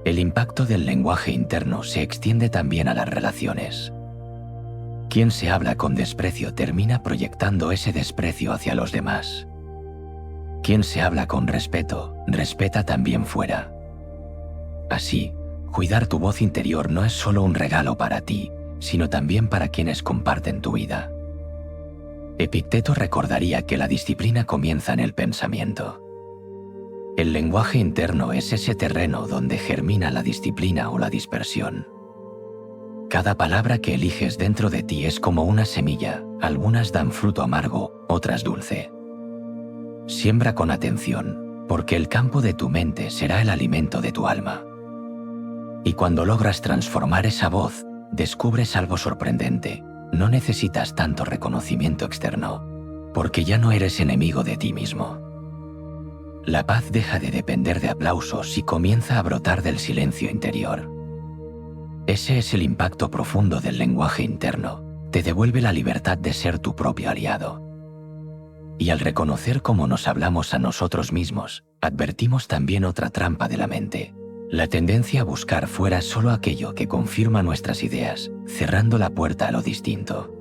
El impacto del lenguaje interno se extiende también a las relaciones. Quien se habla con desprecio termina proyectando ese desprecio hacia los demás. Quien se habla con respeto, respeta también fuera. Así, cuidar tu voz interior no es solo un regalo para ti, sino también para quienes comparten tu vida. Epicteto recordaría que la disciplina comienza en el pensamiento. El lenguaje interno es ese terreno donde germina la disciplina o la dispersión. Cada palabra que eliges dentro de ti es como una semilla, algunas dan fruto amargo, otras dulce. Siembra con atención, porque el campo de tu mente será el alimento de tu alma. Y cuando logras transformar esa voz, descubres algo sorprendente. No necesitas tanto reconocimiento externo, porque ya no eres enemigo de ti mismo. La paz deja de depender de aplausos y comienza a brotar del silencio interior. Ese es el impacto profundo del lenguaje interno, te devuelve la libertad de ser tu propio aliado. Y al reconocer cómo nos hablamos a nosotros mismos, advertimos también otra trampa de la mente, la tendencia a buscar fuera solo aquello que confirma nuestras ideas, cerrando la puerta a lo distinto.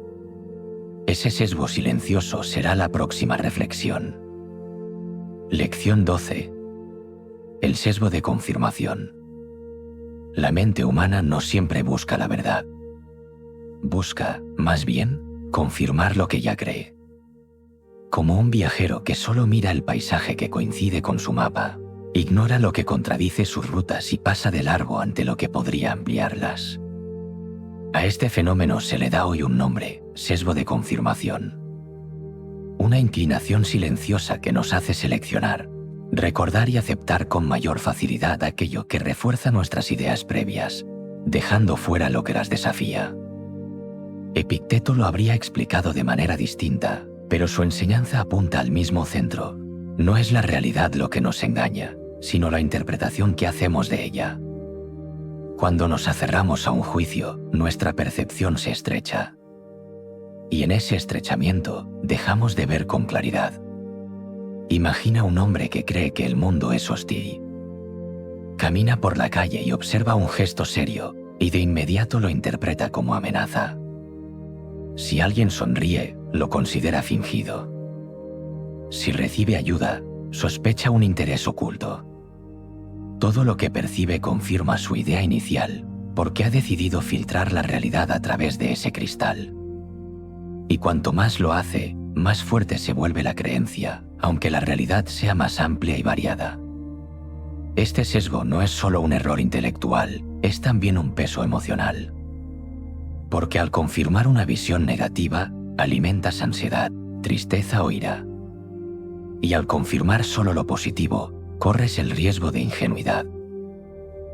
Ese sesgo silencioso será la próxima reflexión. Lección 12. El sesgo de confirmación. La mente humana no siempre busca la verdad. Busca, más bien, confirmar lo que ya cree. Como un viajero que solo mira el paisaje que coincide con su mapa, ignora lo que contradice sus rutas y pasa de largo ante lo que podría ampliarlas. A este fenómeno se le da hoy un nombre, sesgo de confirmación. Una inclinación silenciosa que nos hace seleccionar, recordar y aceptar con mayor facilidad aquello que refuerza nuestras ideas previas, dejando fuera lo que las desafía. Epicteto lo habría explicado de manera distinta, pero su enseñanza apunta al mismo centro. No es la realidad lo que nos engaña, sino la interpretación que hacemos de ella. Cuando nos aferramos a un juicio, nuestra percepción se estrecha. Y en ese estrechamiento, dejamos de ver con claridad. Imagina un hombre que cree que el mundo es hostil. Camina por la calle y observa un gesto serio, y de inmediato lo interpreta como amenaza. Si alguien sonríe, lo considera fingido. Si recibe ayuda, sospecha un interés oculto. Todo lo que percibe confirma su idea inicial, porque ha decidido filtrar la realidad a través de ese cristal. Y cuanto más lo hace, más fuerte se vuelve la creencia, aunque la realidad sea más amplia y variada. Este sesgo no es solo un error intelectual, es también un peso emocional. Porque al confirmar una visión negativa, alimentas ansiedad, tristeza o ira. Y al confirmar solo lo positivo, corres el riesgo de ingenuidad.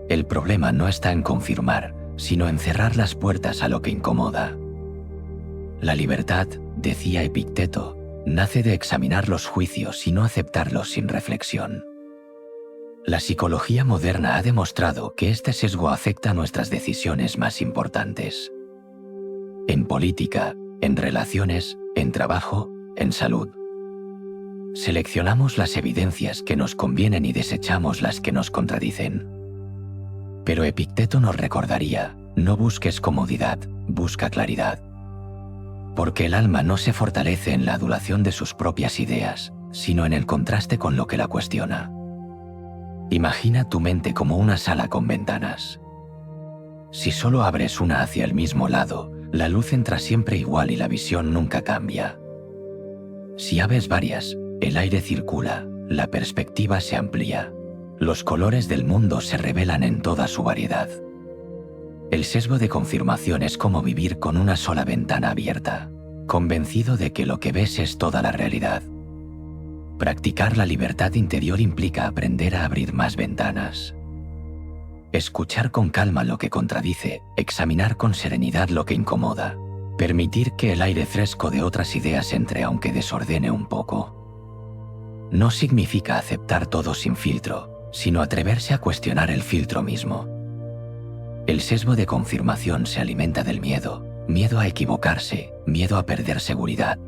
El problema no está en confirmar, sino en cerrar las puertas a lo que incomoda. La libertad, decía Epicteto, nace de examinar los juicios y no aceptarlos sin reflexión. La psicología moderna ha demostrado que este sesgo afecta nuestras decisiones más importantes. En política, en relaciones, en trabajo, en salud. Seleccionamos las evidencias que nos convienen y desechamos las que nos contradicen. Pero Epicteto nos recordaría, no busques comodidad, busca claridad. Porque el alma no se fortalece en la adulación de sus propias ideas, sino en el contraste con lo que la cuestiona. Imagina tu mente como una sala con ventanas. Si solo abres una hacia el mismo lado, la luz entra siempre igual y la visión nunca cambia. Si abres varias, el aire circula, la perspectiva se amplía. Los colores del mundo se revelan en toda su variedad. El sesgo de confirmación es como vivir con una sola ventana abierta, convencido de que lo que ves es toda la realidad. Practicar la libertad interior implica aprender a abrir más ventanas. Escuchar con calma lo que contradice, examinar con serenidad lo que incomoda, permitir que el aire fresco de otras ideas entre aunque desordene un poco. No significa aceptar todo sin filtro, sino atreverse a cuestionar el filtro mismo. El sesgo de confirmación se alimenta del miedo, miedo a equivocarse, miedo a perder seguridad,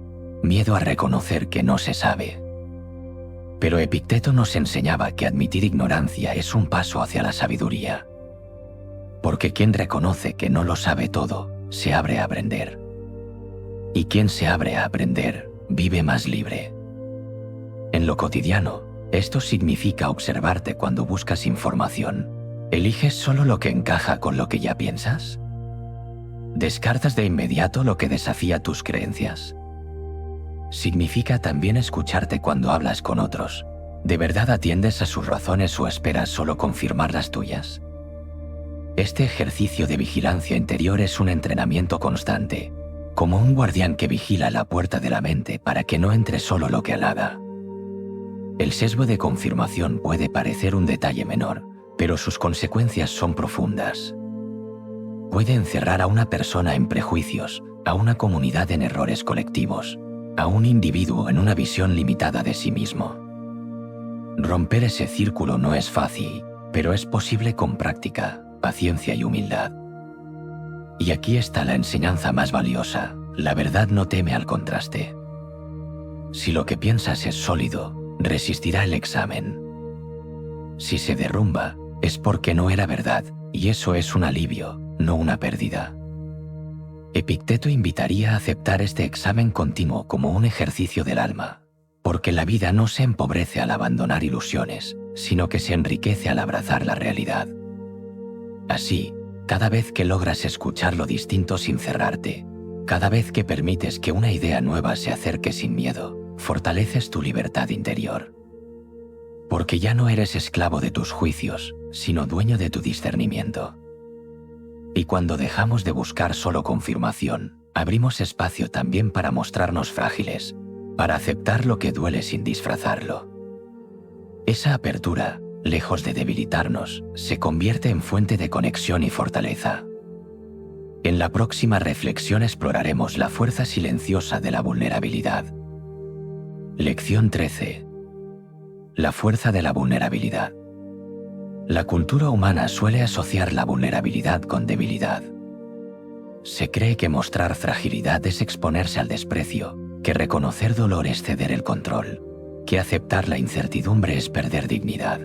miedo a reconocer que no se sabe. Pero Epicteto nos enseñaba que admitir ignorancia es un paso hacia la sabiduría. Porque quien reconoce que no lo sabe todo, se abre a aprender. Y quien se abre a aprender, vive más libre. En lo cotidiano, esto significa observarte cuando buscas información. ¿Eliges solo lo que encaja con lo que ya piensas? ¿Descartas de inmediato lo que desafía tus creencias? Significa también escucharte cuando hablas con otros. ¿De verdad atiendes a sus razones o esperas solo confirmar las tuyas? Este ejercicio de vigilancia interior es un entrenamiento constante, como un guardián que vigila la puerta de la mente para que no entre solo lo que halaga. El sesgo de confirmación puede parecer un detalle menor, pero sus consecuencias son profundas. Puede encerrar a una persona en prejuicios, a una comunidad en errores colectivos, a un individuo en una visión limitada de sí mismo. Romper ese círculo no es fácil, pero es posible con práctica, paciencia y humildad. Y aquí está la enseñanza más valiosa: la verdad no teme al contraste. Si lo que piensas es sólido, resistirá el examen. Si se derrumba, es porque no era verdad, y eso es un alivio, no una pérdida. Epicteto invitaría a aceptar este examen continuo como un ejercicio del alma, porque la vida no se empobrece al abandonar ilusiones, sino que se enriquece al abrazar la realidad. Así, cada vez que logras escuchar lo distinto sin cerrarte, cada vez que permites que una idea nueva se acerque sin miedo, fortaleces tu libertad interior. Porque ya no eres esclavo de tus juicios, sino dueño de tu discernimiento. Y cuando dejamos de buscar solo confirmación, abrimos espacio también para mostrarnos frágiles, para aceptar lo que duele sin disfrazarlo. Esa apertura, lejos de debilitarnos, se convierte en fuente de conexión y fortaleza. En la próxima reflexión exploraremos la fuerza silenciosa de la vulnerabilidad. Lección 13. La fuerza de la vulnerabilidad. La cultura humana suele asociar la vulnerabilidad con debilidad. Se cree que mostrar fragilidad es exponerse al desprecio, que reconocer dolor es ceder el control, que aceptar la incertidumbre es perder dignidad.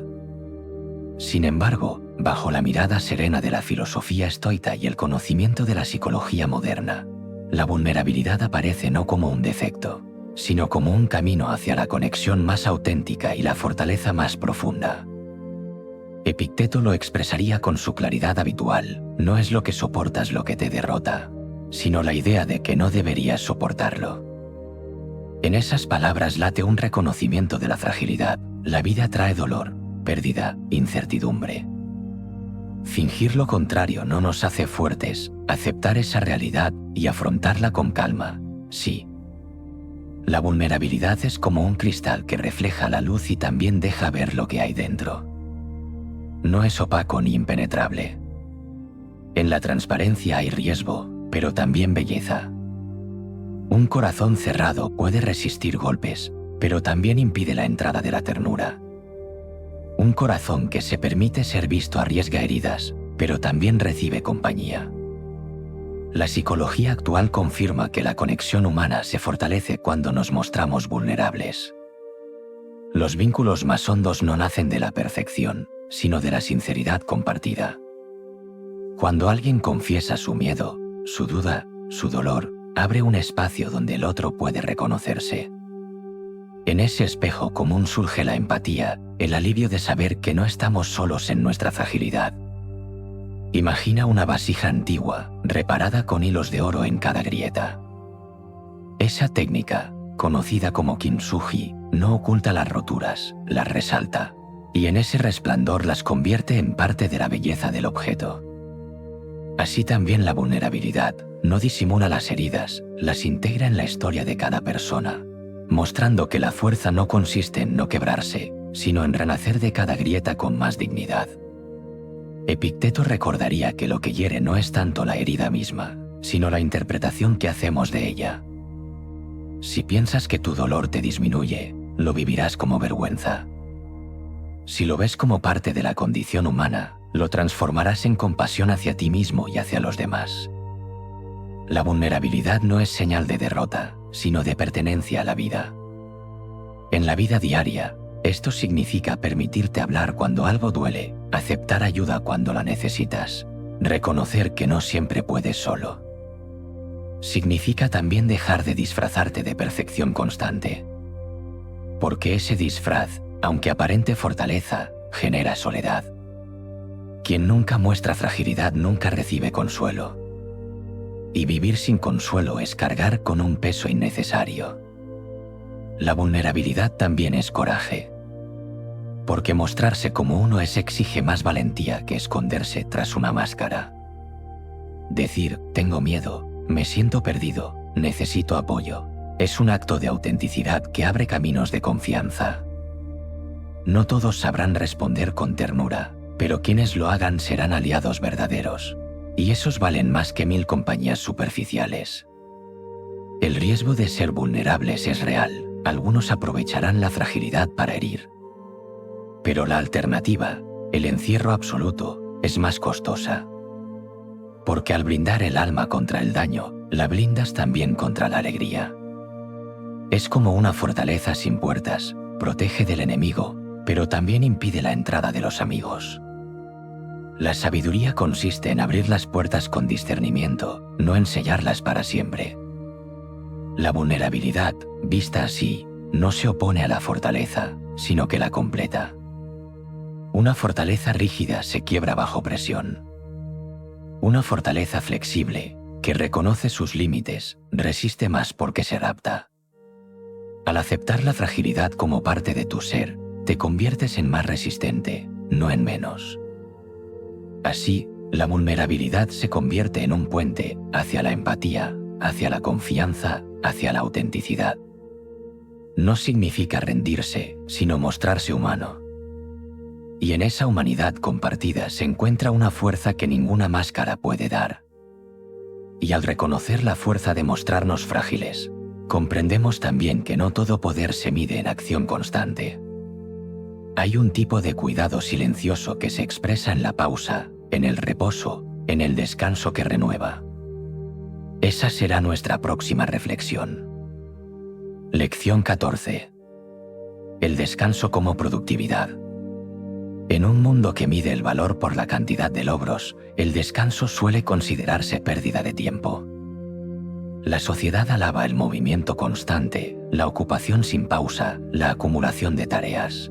Sin embargo, bajo la mirada serena de la filosofía estoica y el conocimiento de la psicología moderna, la vulnerabilidad aparece no como un defecto, sino como un camino hacia la conexión más auténtica y la fortaleza más profunda. Epicteto lo expresaría con su claridad habitual: no es lo que soportas lo que te derrota, sino la idea de que no deberías soportarlo. En esas palabras late un reconocimiento de la fragilidad. La vida trae dolor, pérdida, incertidumbre. Fingir lo contrario no nos hace fuertes. Aceptar esa realidad y afrontarla con calma, sí. La vulnerabilidad es como un cristal que refleja la luz y también deja ver lo que hay dentro. No es opaco ni impenetrable. En la transparencia hay riesgo, pero también belleza. Un corazón cerrado puede resistir golpes, pero también impide la entrada de la ternura. Un corazón que se permite ser visto arriesga heridas, pero también recibe compañía. La psicología actual confirma que la conexión humana se fortalece cuando nos mostramos vulnerables. Los vínculos más hondos no nacen de la perfección, sino de la sinceridad compartida. Cuando alguien confiesa su miedo, su duda, su dolor, abre un espacio donde el otro puede reconocerse. En ese espejo común surge la empatía, el alivio de saber que no estamos solos en nuestra fragilidad. Imagina una vasija antigua, reparada con hilos de oro en cada grieta. Esa técnica, conocida como kintsugi, no oculta las roturas, las resalta, y en ese resplandor las convierte en parte de la belleza del objeto. Así también la vulnerabilidad no disimula las heridas, las integra en la historia de cada persona, mostrando que la fuerza no consiste en no quebrarse, sino en renacer de cada grieta con más dignidad. Epicteto recordaría que lo que hiere no es tanto la herida misma, sino la interpretación que hacemos de ella. Si piensas que tu dolor te disminuye, lo vivirás como vergüenza. Si lo ves como parte de la condición humana, lo transformarás en compasión hacia ti mismo y hacia los demás. La vulnerabilidad no es señal de derrota, sino de pertenencia a la vida. En la vida diaria, esto significa permitirte hablar cuando algo duele, aceptar ayuda cuando la necesitas, reconocer que no siempre puedes solo. Significa también dejar de disfrazarte de perfección constante. Porque ese disfraz, aunque aparente fortaleza, genera soledad. Quien nunca muestra fragilidad nunca recibe consuelo. Y vivir sin consuelo es cargar con un peso innecesario. La vulnerabilidad también es coraje. Porque mostrarse como uno es exige más valentía que esconderse tras una máscara. Decir, tengo miedo, me siento perdido, necesito apoyo, es un acto de autenticidad que abre caminos de confianza. No todos sabrán responder con ternura, pero quienes lo hagan serán aliados verdaderos. Y esos valen más que 1000 compañías superficiales. El riesgo de ser vulnerables es real, algunos aprovecharán la fragilidad para herir. Pero la alternativa, el encierro absoluto, es más costosa. Porque al blindar el alma contra el daño, la blindas también contra la alegría. Es como una fortaleza sin puertas, protege del enemigo, pero también impide la entrada de los amigos. La sabiduría consiste en abrir las puertas con discernimiento, no en sellarlas para siempre. La vulnerabilidad, vista así, no se opone a la fortaleza, sino que la completa. Una fortaleza rígida se quiebra bajo presión. Una fortaleza flexible, que reconoce sus límites, resiste más porque se adapta. Al aceptar la fragilidad como parte de tu ser, te conviertes en más resistente, no en menos. Así, la vulnerabilidad se convierte en un puente hacia la empatía, hacia la confianza, hacia la autenticidad. No significa rendirse, sino mostrarse humano. Y en esa humanidad compartida se encuentra una fuerza que ninguna máscara puede dar. Y al reconocer la fuerza de mostrarnos frágiles, comprendemos también que no todo poder se mide en acción constante. Hay un tipo de cuidado silencioso que se expresa en la pausa, en el reposo, en el descanso que renueva. Esa será nuestra próxima reflexión. Lección 14. El descanso como productividad. En un mundo que mide el valor por la cantidad de logros, el descanso suele considerarse pérdida de tiempo. La sociedad alaba el movimiento constante, la ocupación sin pausa, la acumulación de tareas.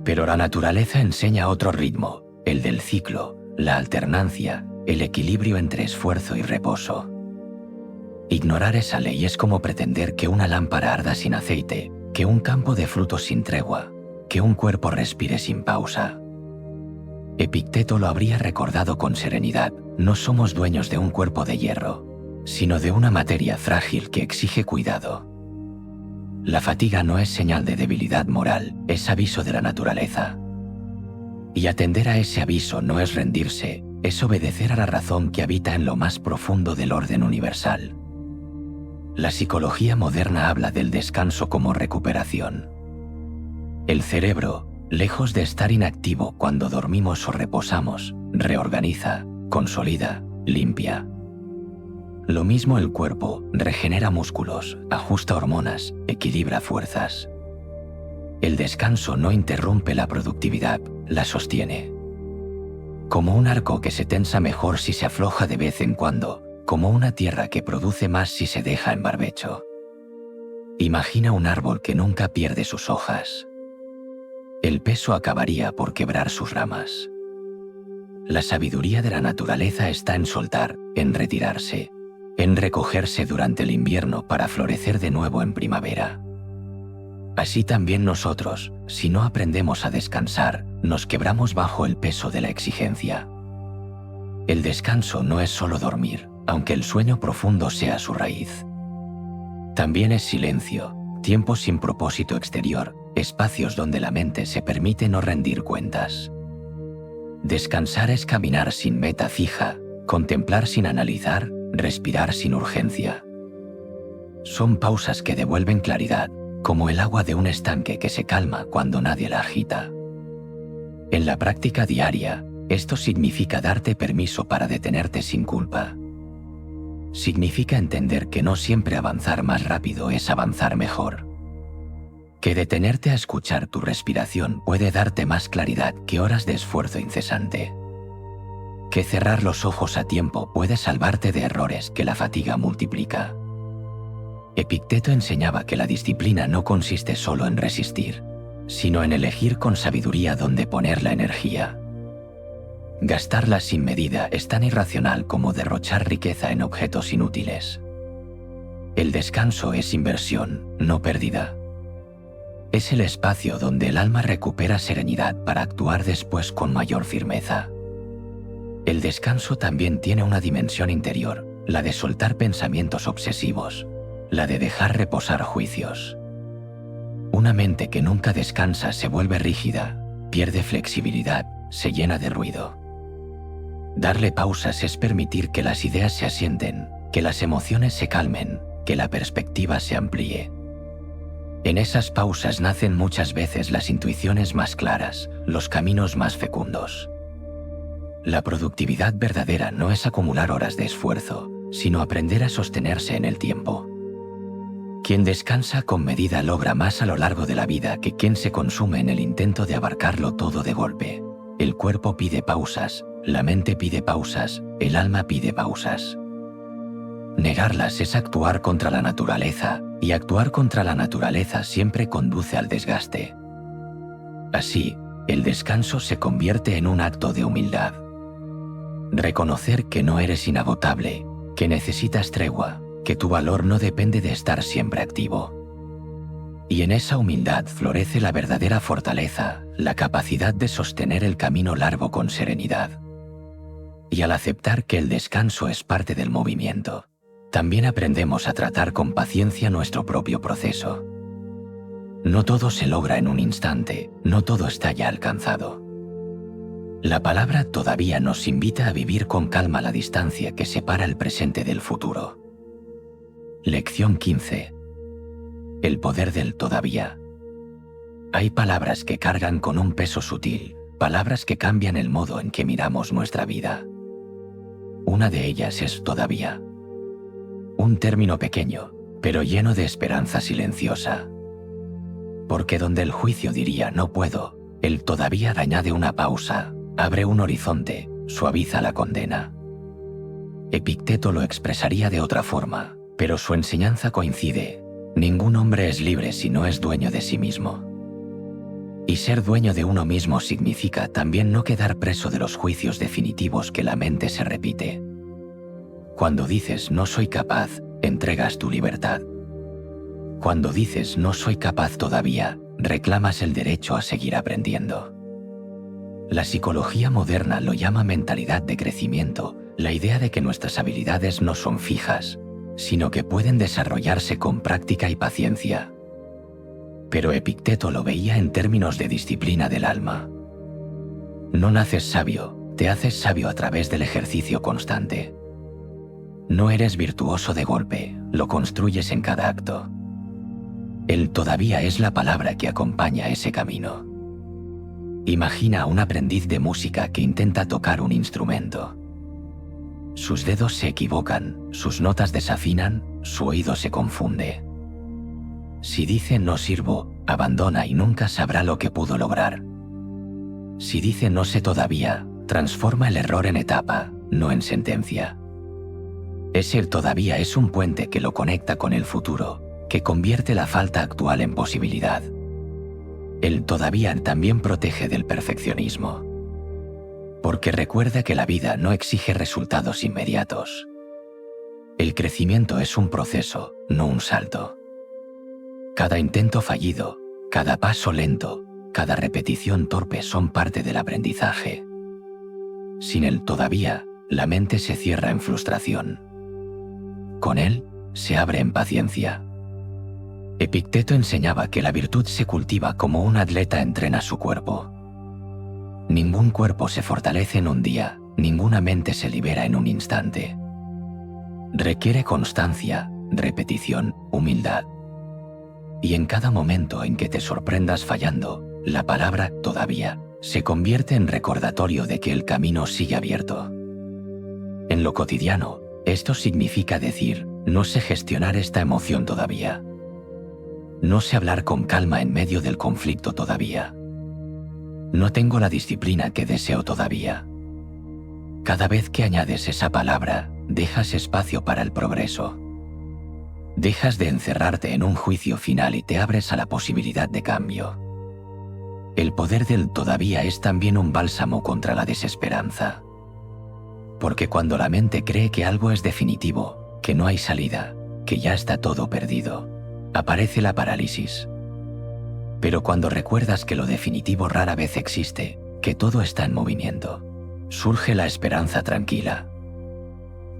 Pero la naturaleza enseña otro ritmo, el del ciclo, la alternancia, el equilibrio entre esfuerzo y reposo. Ignorar esa ley es como pretender que una lámpara arda sin aceite, que un campo de frutos sin tregua, que un cuerpo respire sin pausa. Epicteto lo habría recordado con serenidad: no somos dueños de un cuerpo de hierro, sino de una materia frágil que exige cuidado. La fatiga no es señal de debilidad moral, es aviso de la naturaleza. Y atender a ese aviso no es rendirse, es obedecer a la razón que habita en lo más profundo del orden universal. La psicología moderna habla del descanso como recuperación. El cerebro, lejos de estar inactivo cuando dormimos o reposamos, reorganiza, consolida, limpia. Lo mismo el cuerpo, regenera músculos, ajusta hormonas, equilibra fuerzas. El descanso no interrumpe la productividad, la sostiene. Como un arco que se tensa mejor si se afloja de vez en cuando, como una tierra que produce más si se deja en barbecho. Imagina un árbol que nunca pierde sus hojas. El peso acabaría por quebrar sus ramas. La sabiduría de la naturaleza está en soltar, en retirarse, en recogerse durante el invierno para florecer de nuevo en primavera. Así también nosotros, si no aprendemos a descansar, nos quebramos bajo el peso de la exigencia. El descanso no es solo dormir, aunque el sueño profundo sea su raíz. También es silencio, tiempo sin propósito exterior, espacios donde la mente se permite no rendir cuentas. Descansar es caminar sin meta fija, contemplar sin analizar, respirar sin urgencia. Son pausas que devuelven claridad, como el agua de un estanque que se calma cuando nadie la agita. En la práctica diaria, esto significa darte permiso para detenerte sin culpa. Significa entender que no siempre avanzar más rápido es avanzar mejor. Que detenerte a escuchar tu respiración puede darte más claridad que horas de esfuerzo incesante. Que cerrar los ojos a tiempo puede salvarte de errores que la fatiga multiplica. Epicteto enseñaba que la disciplina no consiste solo en resistir, sino en elegir con sabiduría dónde poner la energía. Gastarla sin medida es tan irracional como derrochar riqueza en objetos inútiles. El descanso es inversión, no pérdida. Es el espacio donde el alma recupera serenidad para actuar después con mayor firmeza. El descanso también tiene una dimensión interior, la de soltar pensamientos obsesivos, la de dejar reposar juicios. Una mente que nunca descansa se vuelve rígida, pierde flexibilidad, se llena de ruido. Darle pausas es permitir que las ideas se asienten, que las emociones se calmen, que la perspectiva se amplíe. En esas pausas nacen muchas veces las intuiciones más claras, los caminos más fecundos. La productividad verdadera no es acumular horas de esfuerzo, sino aprender a sostenerse en el tiempo. Quien descansa con medida logra más a lo largo de la vida que quien se consume en el intento de abarcarlo todo de golpe. El cuerpo pide pausas, la mente pide pausas, el alma pide pausas. Negarlas es actuar contra la naturaleza, y actuar contra la naturaleza siempre conduce al desgaste. Así, el descanso se convierte en un acto de humildad. Reconocer que no eres inagotable, que necesitas tregua, que tu valor no depende de estar siempre activo. Y en esa humildad florece la verdadera fortaleza, la capacidad de sostener el camino largo con serenidad. Y al aceptar que el descanso es parte del movimiento, también aprendemos a tratar con paciencia nuestro propio proceso. No todo se logra en un instante, no todo está ya alcanzado. La palabra todavía nos invita a vivir con calma la distancia que separa el presente del futuro. Lección 15. El poder del todavía. Hay palabras que cargan con un peso sutil, palabras que cambian el modo en que miramos nuestra vida. Una de ellas es todavía. Un término pequeño, pero lleno de esperanza silenciosa. Porque donde el juicio diría no puedo, el todavía añade una pausa, abre un horizonte, suaviza la condena. Epicteto lo expresaría de otra forma, pero su enseñanza coincide. Ningún hombre es libre si no es dueño de sí mismo. Y ser dueño de uno mismo significa también no quedar preso de los juicios definitivos que la mente se repite. Cuando dices no soy capaz, entregas tu libertad. Cuando dices no soy capaz todavía, reclamas el derecho a seguir aprendiendo. La psicología moderna lo llama mentalidad de crecimiento, la idea de que nuestras habilidades no son fijas, sino que pueden desarrollarse con práctica y paciencia. Pero Epicteto lo veía en términos de disciplina del alma. No naces sabio, te haces sabio a través del ejercicio constante. No eres virtuoso de golpe, lo construyes en cada acto. El todavía es la palabra que acompaña ese camino. Imagina a un aprendiz de música que intenta tocar un instrumento. Sus dedos se equivocan, sus notas desafinan, su oído se confunde. Si dice no sirvo, abandona y nunca sabrá lo que pudo lograr. Si dice no sé todavía, transforma el error en etapa, no en sentencia. Ese todavía es un puente que lo conecta con el futuro, que convierte la falta actual en posibilidad. El todavía también protege del perfeccionismo, porque recuerda que la vida no exige resultados inmediatos. El crecimiento es un proceso, no un salto. Cada intento fallido, cada paso lento, cada repetición torpe son parte del aprendizaje. Sin el todavía, la mente se cierra en frustración. Con él, se abre en paciencia. Epicteto enseñaba que la virtud se cultiva como un atleta entrena su cuerpo. Ningún cuerpo se fortalece en un día, ninguna mente se libera en un instante. Requiere constancia, repetición, humildad. Y en cada momento en que te sorprendas fallando, la palabra todavía se convierte en recordatorio de que el camino sigue abierto. En lo cotidiano, esto significa decir, no sé gestionar esta emoción todavía. No sé hablar con calma en medio del conflicto todavía. No tengo la disciplina que deseo todavía. Cada vez que añades esa palabra, dejas espacio para el progreso. Dejas de encerrarte en un juicio final y te abres a la posibilidad de cambio. El poder del todavía es también un bálsamo contra la desesperanza. Porque cuando la mente cree que algo es definitivo, que no hay salida, que ya está todo perdido, aparece la parálisis. Pero cuando recuerdas que lo definitivo rara vez existe, que todo está en movimiento, surge la esperanza tranquila.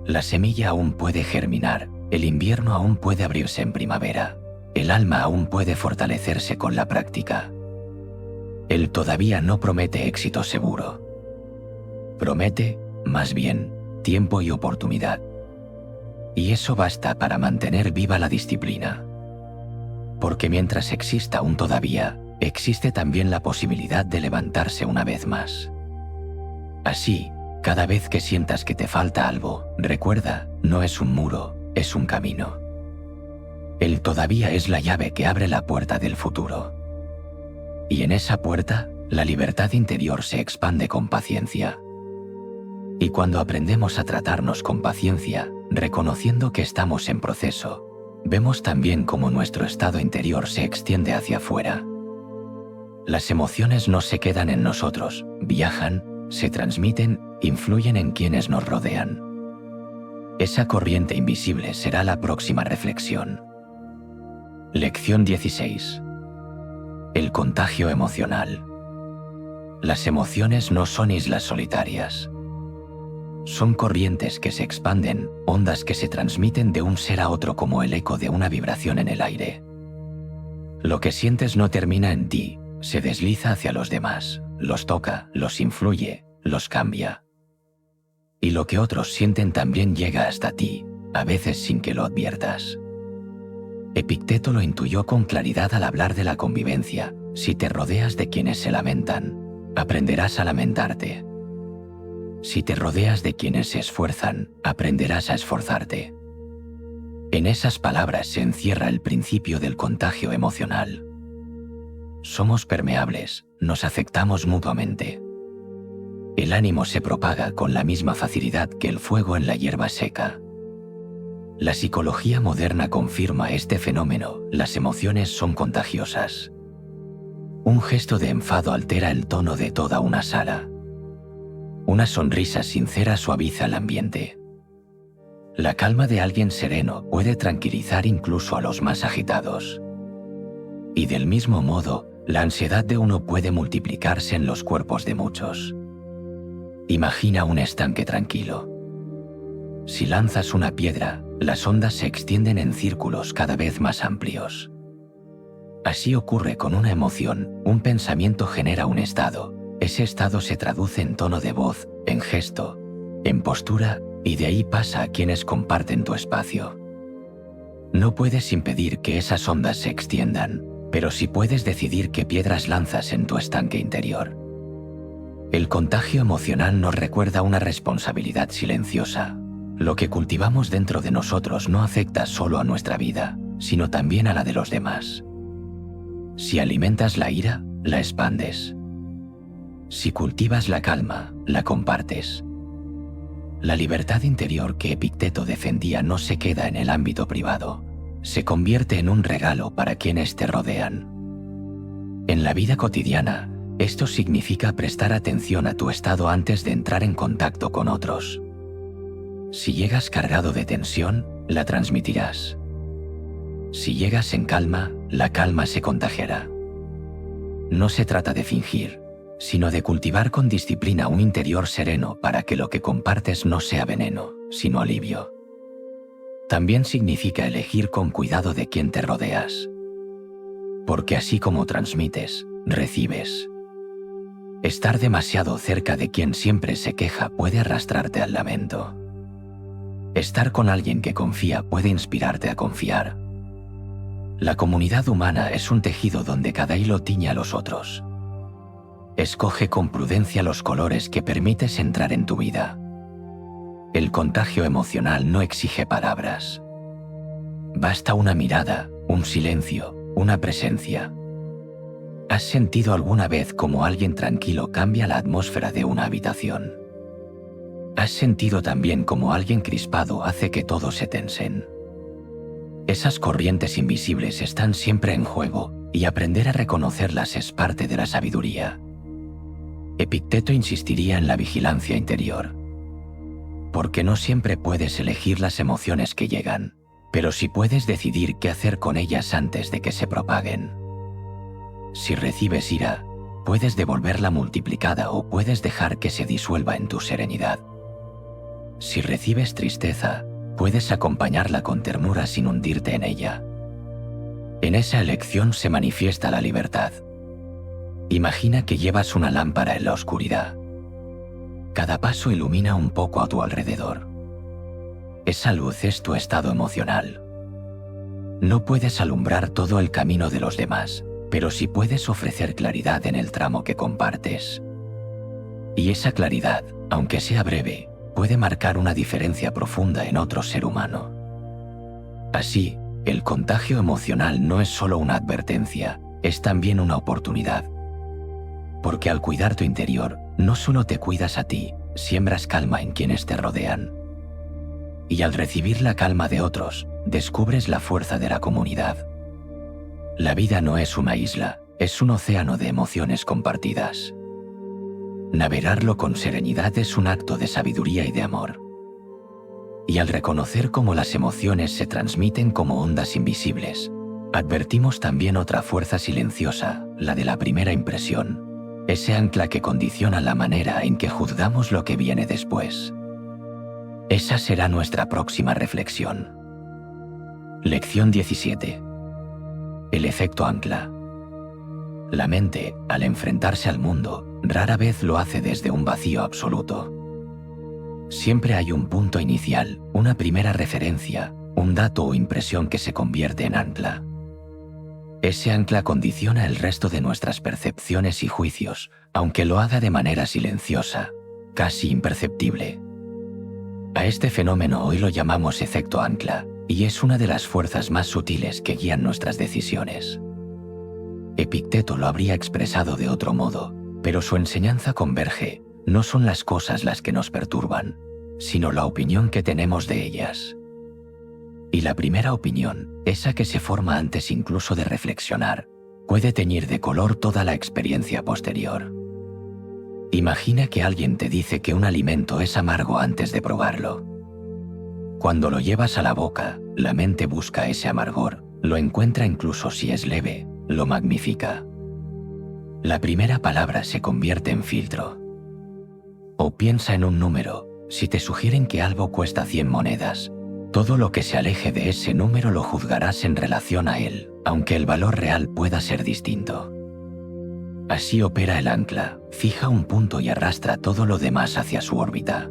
La semilla aún puede germinar, el invierno aún puede abrirse en primavera, el alma aún puede fortalecerse con la práctica. El todavía no promete éxito seguro. Promete, más bien, tiempo y oportunidad. Y eso basta para mantener viva la disciplina. Porque mientras exista un todavía, existe también la posibilidad de levantarse una vez más. Así, cada vez que sientas que te falta algo, recuerda, no es un muro, es un camino. El todavía es la llave que abre la puerta del futuro. Y en esa puerta, la libertad interior se expande con paciencia. Y cuando aprendemos a tratarnos con paciencia, reconociendo que estamos en proceso, vemos también cómo nuestro estado interior se extiende hacia afuera. Las emociones no se quedan en nosotros, viajan, se transmiten, influyen en quienes nos rodean. Esa corriente invisible será la próxima reflexión. Lección 16. El contagio emocional. Las emociones no son islas solitarias. Son corrientes que se expanden, ondas que se transmiten de un ser a otro como el eco de una vibración en el aire. Lo que sientes no termina en ti, se desliza hacia los demás, los toca, los influye, los cambia. Y lo que otros sienten también llega hasta ti, a veces sin que lo adviertas. Epicteto lo intuyó con claridad al hablar de la convivencia. Si te rodeas de quienes se lamentan, aprenderás a lamentarte. Si te rodeas de quienes se esfuerzan, aprenderás a esforzarte. En esas palabras se encierra el principio del contagio emocional. Somos permeables, nos afectamos mutuamente. El ánimo se propaga con la misma facilidad que el fuego en la hierba seca. La psicología moderna confirma este fenómeno, las emociones son contagiosas. Un gesto de enfado altera el tono de toda una sala. Una sonrisa sincera suaviza el ambiente. La calma de alguien sereno puede tranquilizar incluso a los más agitados. Y del mismo modo, la ansiedad de uno puede multiplicarse en los cuerpos de muchos. Imagina un estanque tranquilo. Si lanzas una piedra, las ondas se extienden en círculos cada vez más amplios. Así ocurre con una emoción, un pensamiento genera un estado. Ese estado se traduce en tono de voz, en gesto, en postura, y de ahí pasa a quienes comparten tu espacio. No puedes impedir que esas ondas se extiendan, pero sí puedes decidir qué piedras lanzas en tu estanque interior. El contagio emocional nos recuerda una responsabilidad silenciosa. Lo que cultivamos dentro de nosotros no afecta solo a nuestra vida, sino también a la de los demás. Si alimentas la ira, la expandes. Si cultivas la calma, la compartes. La libertad interior que Epicteto defendía no se queda en el ámbito privado, se convierte en un regalo para quienes te rodean. En la vida cotidiana, esto significa prestar atención a tu estado antes de entrar en contacto con otros. Si llegas cargado de tensión, la transmitirás. Si llegas en calma, la calma se contagiará. No se trata de fingir, sino de cultivar con disciplina un interior sereno para que lo que compartes no sea veneno, sino alivio. También significa elegir con cuidado de quién te rodeas. Porque así como transmites, recibes. Estar demasiado cerca de quien siempre se queja puede arrastrarte al lamento. Estar con alguien que confía puede inspirarte a confiar. La comunidad humana es un tejido donde cada hilo tiñe a los otros. Escoge con prudencia los colores que permites entrar en tu vida. El contagio emocional no exige palabras. Basta una mirada, un silencio, una presencia. ¿Has sentido alguna vez cómo alguien tranquilo cambia la atmósfera de una habitación? ¿Has sentido también cómo alguien crispado hace que todos se tensen? Esas corrientes invisibles están siempre en juego y aprender a reconocerlas es parte de la sabiduría. Epicteto insistiría en la vigilancia interior. Porque no siempre puedes elegir las emociones que llegan, pero sí puedes decidir qué hacer con ellas antes de que se propaguen. Si recibes ira, puedes devolverla multiplicada o puedes dejar que se disuelva en tu serenidad. Si recibes tristeza, puedes acompañarla con ternura sin hundirte en ella. En esa elección se manifiesta la libertad. Imagina que llevas una lámpara en la oscuridad. Cada paso ilumina un poco a tu alrededor. Esa luz es tu estado emocional. No puedes alumbrar todo el camino de los demás, pero sí puedes ofrecer claridad en el tramo que compartes. Y esa claridad, aunque sea breve, puede marcar una diferencia profunda en otro ser humano. Así, el contagio emocional no es solo una advertencia, es también una oportunidad. Porque al cuidar tu interior, no solo te cuidas a ti, siembras calma en quienes te rodean. Y al recibir la calma de otros, descubres la fuerza de la comunidad. La vida no es una isla, es un océano de emociones compartidas. Navegarlo con serenidad es un acto de sabiduría y de amor. Y al reconocer cómo las emociones se transmiten como ondas invisibles, advertimos también otra fuerza silenciosa, la de la primera impresión, ese ancla que condiciona la manera en que juzgamos lo que viene después. Esa será nuestra próxima reflexión. Lección 17. El efecto ancla. La mente, al enfrentarse al mundo, rara vez lo hace desde un vacío absoluto. Siempre hay un punto inicial, una primera referencia, un dato o impresión que se convierte en ancla. Ese ancla condiciona el resto de nuestras percepciones y juicios, aunque lo haga de manera silenciosa, casi imperceptible. A este fenómeno hoy lo llamamos efecto ancla, y es una de las fuerzas más sutiles que guían nuestras decisiones. Epicteto lo habría expresado de otro modo, pero su enseñanza converge, no son las cosas las que nos perturban, sino la opinión que tenemos de ellas. Y la primera opinión, esa que se forma antes incluso de reflexionar, puede teñir de color toda la experiencia posterior. Imagina que alguien te dice que un alimento es amargo antes de probarlo. Cuando lo llevas a la boca, la mente busca ese amargor, lo encuentra incluso si es leve, lo magnifica. La primera palabra se convierte en filtro. O piensa en un número, si te sugieren que algo cuesta 100 monedas, todo lo que se aleje de ese número lo juzgarás en relación a él, aunque el valor real pueda ser distinto. Así opera el ancla, fija un punto y arrastra todo lo demás hacia su órbita.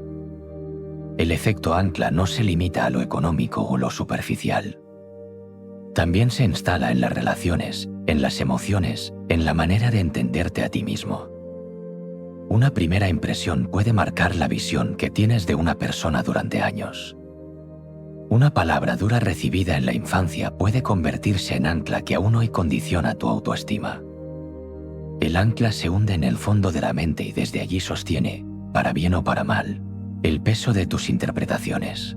El efecto ancla no se limita a lo económico o lo superficial. También se instala en las relaciones, en las emociones, en la manera de entenderte a ti mismo. Una primera impresión puede marcar la visión que tienes de una persona durante años. Una palabra dura recibida en la infancia puede convertirse en ancla que aún hoy condiciona tu autoestima. El ancla se hunde en el fondo de la mente y desde allí sostiene, para bien o para mal, el peso de tus interpretaciones.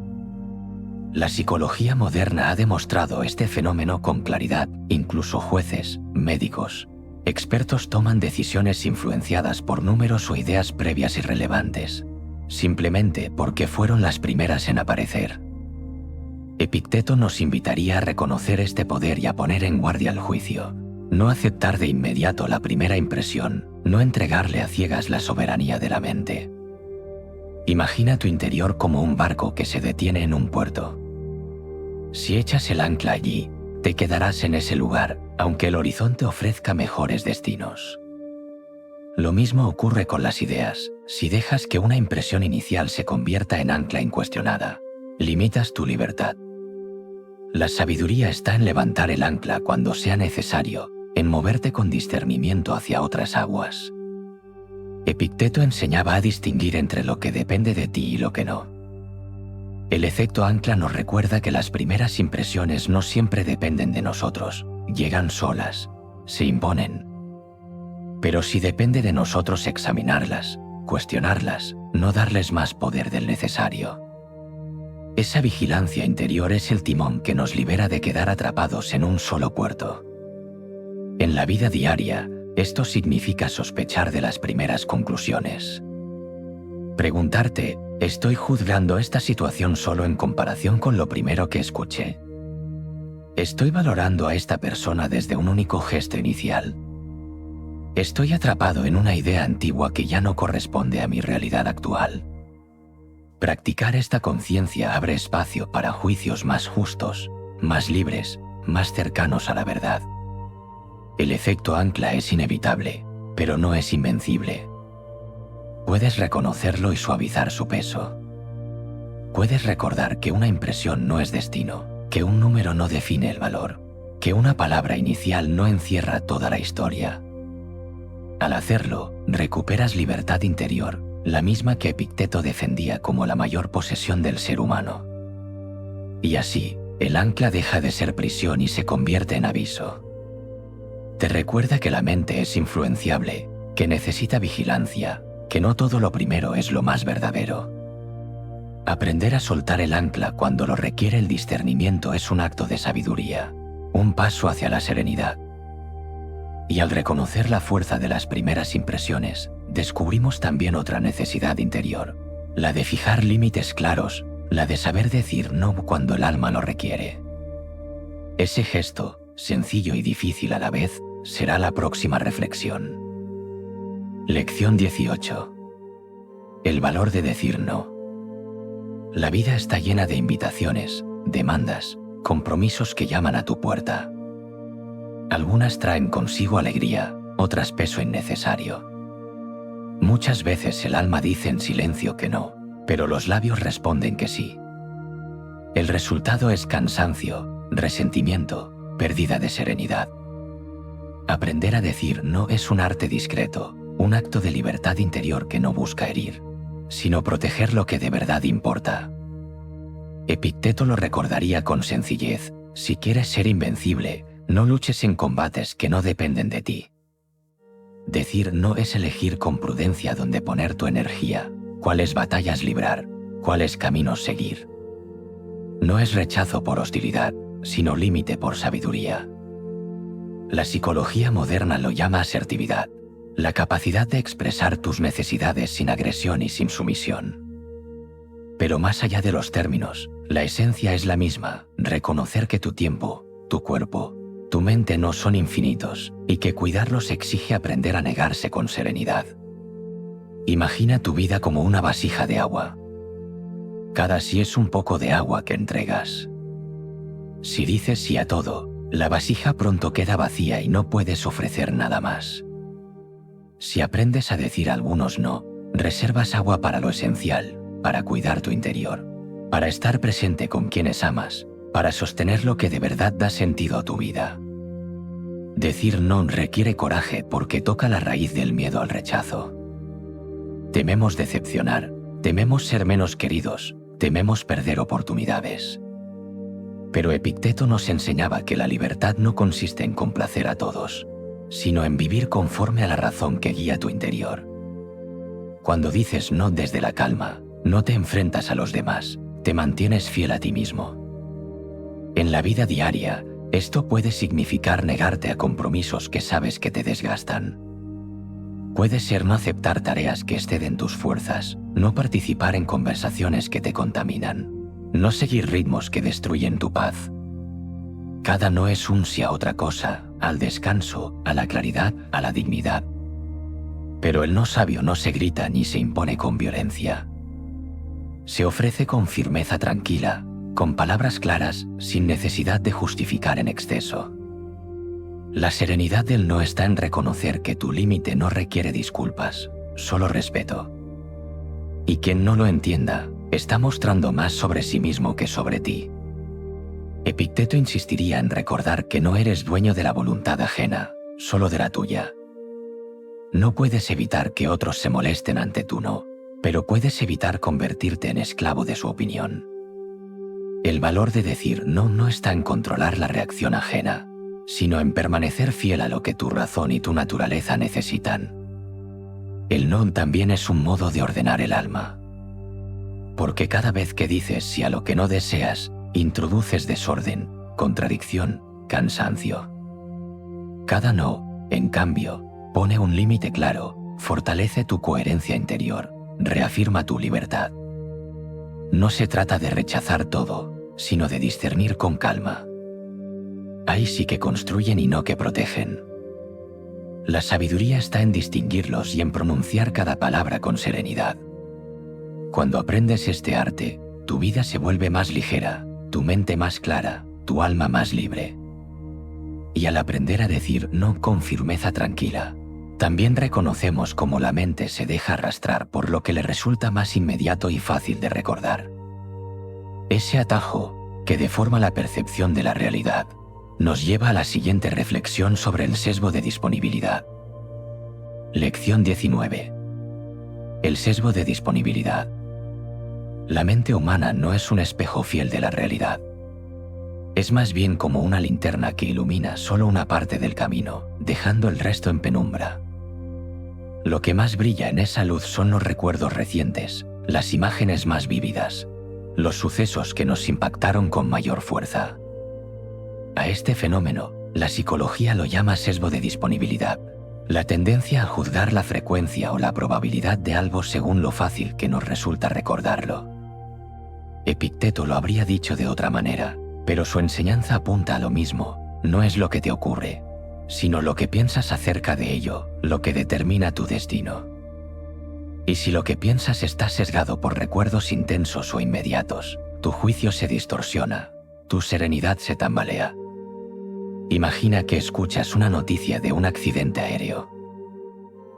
La psicología moderna ha demostrado este fenómeno con claridad. Incluso jueces, médicos, expertos toman decisiones influenciadas por números o ideas previas irrelevantes, simplemente porque fueron las primeras en aparecer. Epicteto nos invitaría a reconocer este poder y a poner en guardia el juicio, no aceptar de inmediato la primera impresión, no entregarle a ciegas la soberanía de la mente. Imagina tu interior como un barco que se detiene en un puerto. Si echas el ancla allí, te quedarás en ese lugar, aunque el horizonte ofrezca mejores destinos. Lo mismo ocurre con las ideas. Si dejas que una impresión inicial se convierta en ancla incuestionada, limitas tu libertad. La sabiduría está en levantar el ancla cuando sea necesario, en moverte con discernimiento hacia otras aguas. Epicteto enseñaba a distinguir entre lo que depende de ti y lo que no. El efecto ancla nos recuerda que las primeras impresiones no siempre dependen de nosotros, llegan solas, se imponen. Pero sí depende de nosotros examinarlas, cuestionarlas, no darles más poder del necesario. Esa vigilancia interior es el timón que nos libera de quedar atrapados en un solo puerto. En la vida diaria, esto significa sospechar de las primeras conclusiones. Preguntarte, ¿estoy juzgando esta situación solo en comparación con lo primero que escuché? ¿Estoy valorando a esta persona desde un único gesto inicial? ¿Estoy atrapado en una idea antigua que ya no corresponde a mi realidad actual? Practicar esta conciencia abre espacio para juicios más justos, más libres, más cercanos a la verdad. El efecto ancla es inevitable, pero no es invencible. Puedes reconocerlo y suavizar su peso. Puedes recordar que una impresión no es destino, que un número no define el valor, que una palabra inicial no encierra toda la historia. Al hacerlo, recuperas libertad interior, la misma que Epicteto defendía como la mayor posesión del ser humano. Y así, el ancla deja de ser prisión y se convierte en aviso. Te recuerda que la mente es influenciable, que necesita vigilancia, que no todo lo primero es lo más verdadero. Aprender a soltar el ancla cuando lo requiere el discernimiento es un acto de sabiduría, un paso hacia la serenidad. Y al reconocer la fuerza de las primeras impresiones, descubrimos también otra necesidad interior, la de fijar límites claros, la de saber decir no cuando el alma lo requiere. Ese gesto, sencillo y difícil a la vez, será la próxima reflexión. Lección 18. El valor de decir no. La vida está llena de invitaciones, demandas, compromisos que llaman a tu puerta. Algunas traen consigo alegría, otras peso innecesario. Muchas veces el alma dice en silencio que no, pero los labios responden que sí. El resultado es cansancio, resentimiento, pérdida de serenidad. Aprender a decir no es un arte discreto, un acto de libertad interior que no busca herir, sino proteger lo que de verdad importa. Epicteto lo recordaría con sencillez: si quieres ser invencible, no luches en combates que no dependen de ti. Decir no es elegir con prudencia dónde poner tu energía, cuáles batallas librar, cuáles caminos seguir. No es rechazo por hostilidad, sino límite por sabiduría. La psicología moderna lo llama asertividad, la capacidad de expresar tus necesidades sin agresión y sin sumisión. Pero más allá de los términos, la esencia es la misma: reconocer que tu tiempo, tu cuerpo, tu mente no son infinitos, y que cuidarlos exige aprender a negarse con serenidad. Imagina tu vida como una vasija de agua. Cada sí es un poco de agua que entregas. Si dices sí a todo, la vasija pronto queda vacía y no puedes ofrecer nada más. Si aprendes a decir algunos no, reservas agua para lo esencial, para cuidar tu interior, para estar presente con quienes amas, para sostener lo que de verdad da sentido a tu vida. Decir no requiere coraje porque toca la raíz del miedo al rechazo. Tememos decepcionar, tememos ser menos queridos, tememos perder oportunidades. Pero Epicteto nos enseñaba que la libertad no consiste en complacer a todos, sino en vivir conforme a la razón que guía tu interior. Cuando dices no desde la calma, No te enfrentas a los demás, te mantienes fiel a ti mismo. En la vida diaria, esto puede significar negarte a compromisos que sabes que te desgastan. Puede ser no aceptar tareas que exceden tus fuerzas, no participar en conversaciones que te contaminan, no seguir ritmos que destruyen tu paz. Cada no es un sí a otra cosa, al descanso, a la claridad, a la dignidad. Pero el no sabio no se grita ni se impone con violencia. Se ofrece con firmeza tranquila, con palabras claras, sin necesidad de justificar en exceso. La serenidad del no está en reconocer que tu límite no requiere disculpas, solo respeto. Y quien no lo entienda, está mostrando más sobre sí mismo que sobre ti. Epicteto insistiría en recordar que no eres dueño de la voluntad ajena, solo de la tuya. No puedes evitar que otros se molesten ante tu no, pero puedes evitar convertirte en esclavo de su opinión. El valor de decir no está en controlar la reacción ajena, sino en permanecer fiel a lo que tu razón y tu naturaleza necesitan. El no también es un modo de ordenar el alma. Porque cada vez que dices sí a lo que no deseas, introduces desorden, contradicción, cansancio. Cada no, en cambio, pone un límite claro, fortalece tu coherencia interior, reafirma tu libertad. No se trata de rechazar todo, sino de discernir con calma. Hay sí que construyen y no que protegen. La sabiduría está en distinguirlos y en pronunciar cada palabra con serenidad. Cuando aprendes este arte, tu vida se vuelve más ligera, tu mente más clara, tu alma más libre. Y al aprender a decir no con firmeza tranquila, también reconocemos cómo la mente se deja arrastrar por lo que le resulta más inmediato y fácil de recordar. Ese atajo, que deforma la percepción de la realidad, nos lleva a la siguiente reflexión sobre el sesgo de disponibilidad. Lección 19. El sesgo de disponibilidad. La mente humana no es un espejo fiel de la realidad. Es más bien como una linterna que ilumina solo una parte del camino, dejando el resto en penumbra. Lo que más brilla en esa luz son los recuerdos recientes, las imágenes más vívidas, los sucesos que nos impactaron con mayor fuerza. A este fenómeno, la psicología lo llama sesgo de disponibilidad, la tendencia a juzgar la frecuencia o la probabilidad de algo según lo fácil que nos resulta recordarlo. Epicteto lo habría dicho de otra manera, pero su enseñanza apunta a lo mismo: no es lo que te ocurre, sino lo que piensas acerca de ello, lo que determina tu destino. Y si lo que piensas está sesgado por recuerdos intensos o inmediatos, tu juicio se distorsiona, tu serenidad se tambalea. Imagina que escuchas una noticia de un accidente aéreo.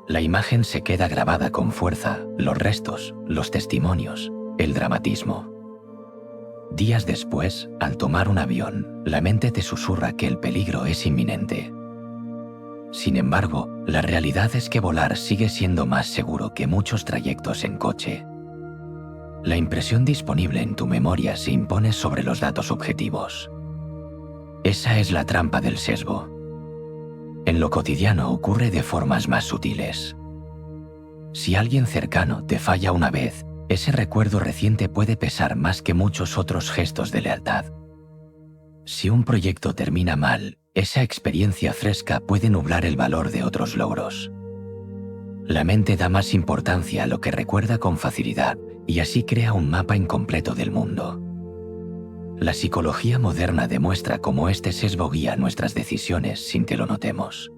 La imagen se queda grabada con fuerza, los restos, los testimonios, el dramatismo. Días después, al tomar un avión, la mente te susurra que el peligro es inminente. Sin embargo, la realidad es que volar sigue siendo más seguro que muchos trayectos en coche. La impresión disponible en tu memoria se impone sobre los datos objetivos. Esa es la trampa del sesgo. En lo cotidiano ocurre de formas más sutiles. Si alguien cercano te falla una vez, ese recuerdo reciente puede pesar más que muchos otros gestos de lealtad. Si un proyecto termina mal, esa experiencia fresca puede nublar el valor de otros logros. La mente da más importancia a lo que recuerda con facilidad y así crea un mapa incompleto del mundo. La psicología moderna demuestra cómo este sesgo guía nuestras decisiones sin que lo notemos.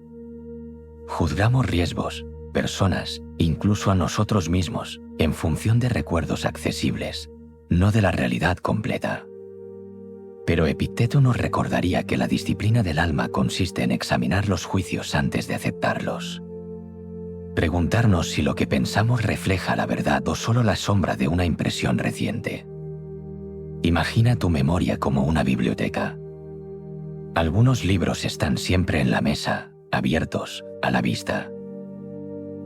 Juzgamos riesgos, personas, incluso a nosotros mismos, en función de recuerdos accesibles, no de la realidad completa. Pero Epicteto nos recordaría que la disciplina del alma consiste en examinar los juicios antes de aceptarlos. Preguntarnos si lo que pensamos refleja la verdad o solo la sombra de una impresión reciente. Imagina tu memoria como una biblioteca. Algunos libros están siempre en la mesa, abiertos, a la vista.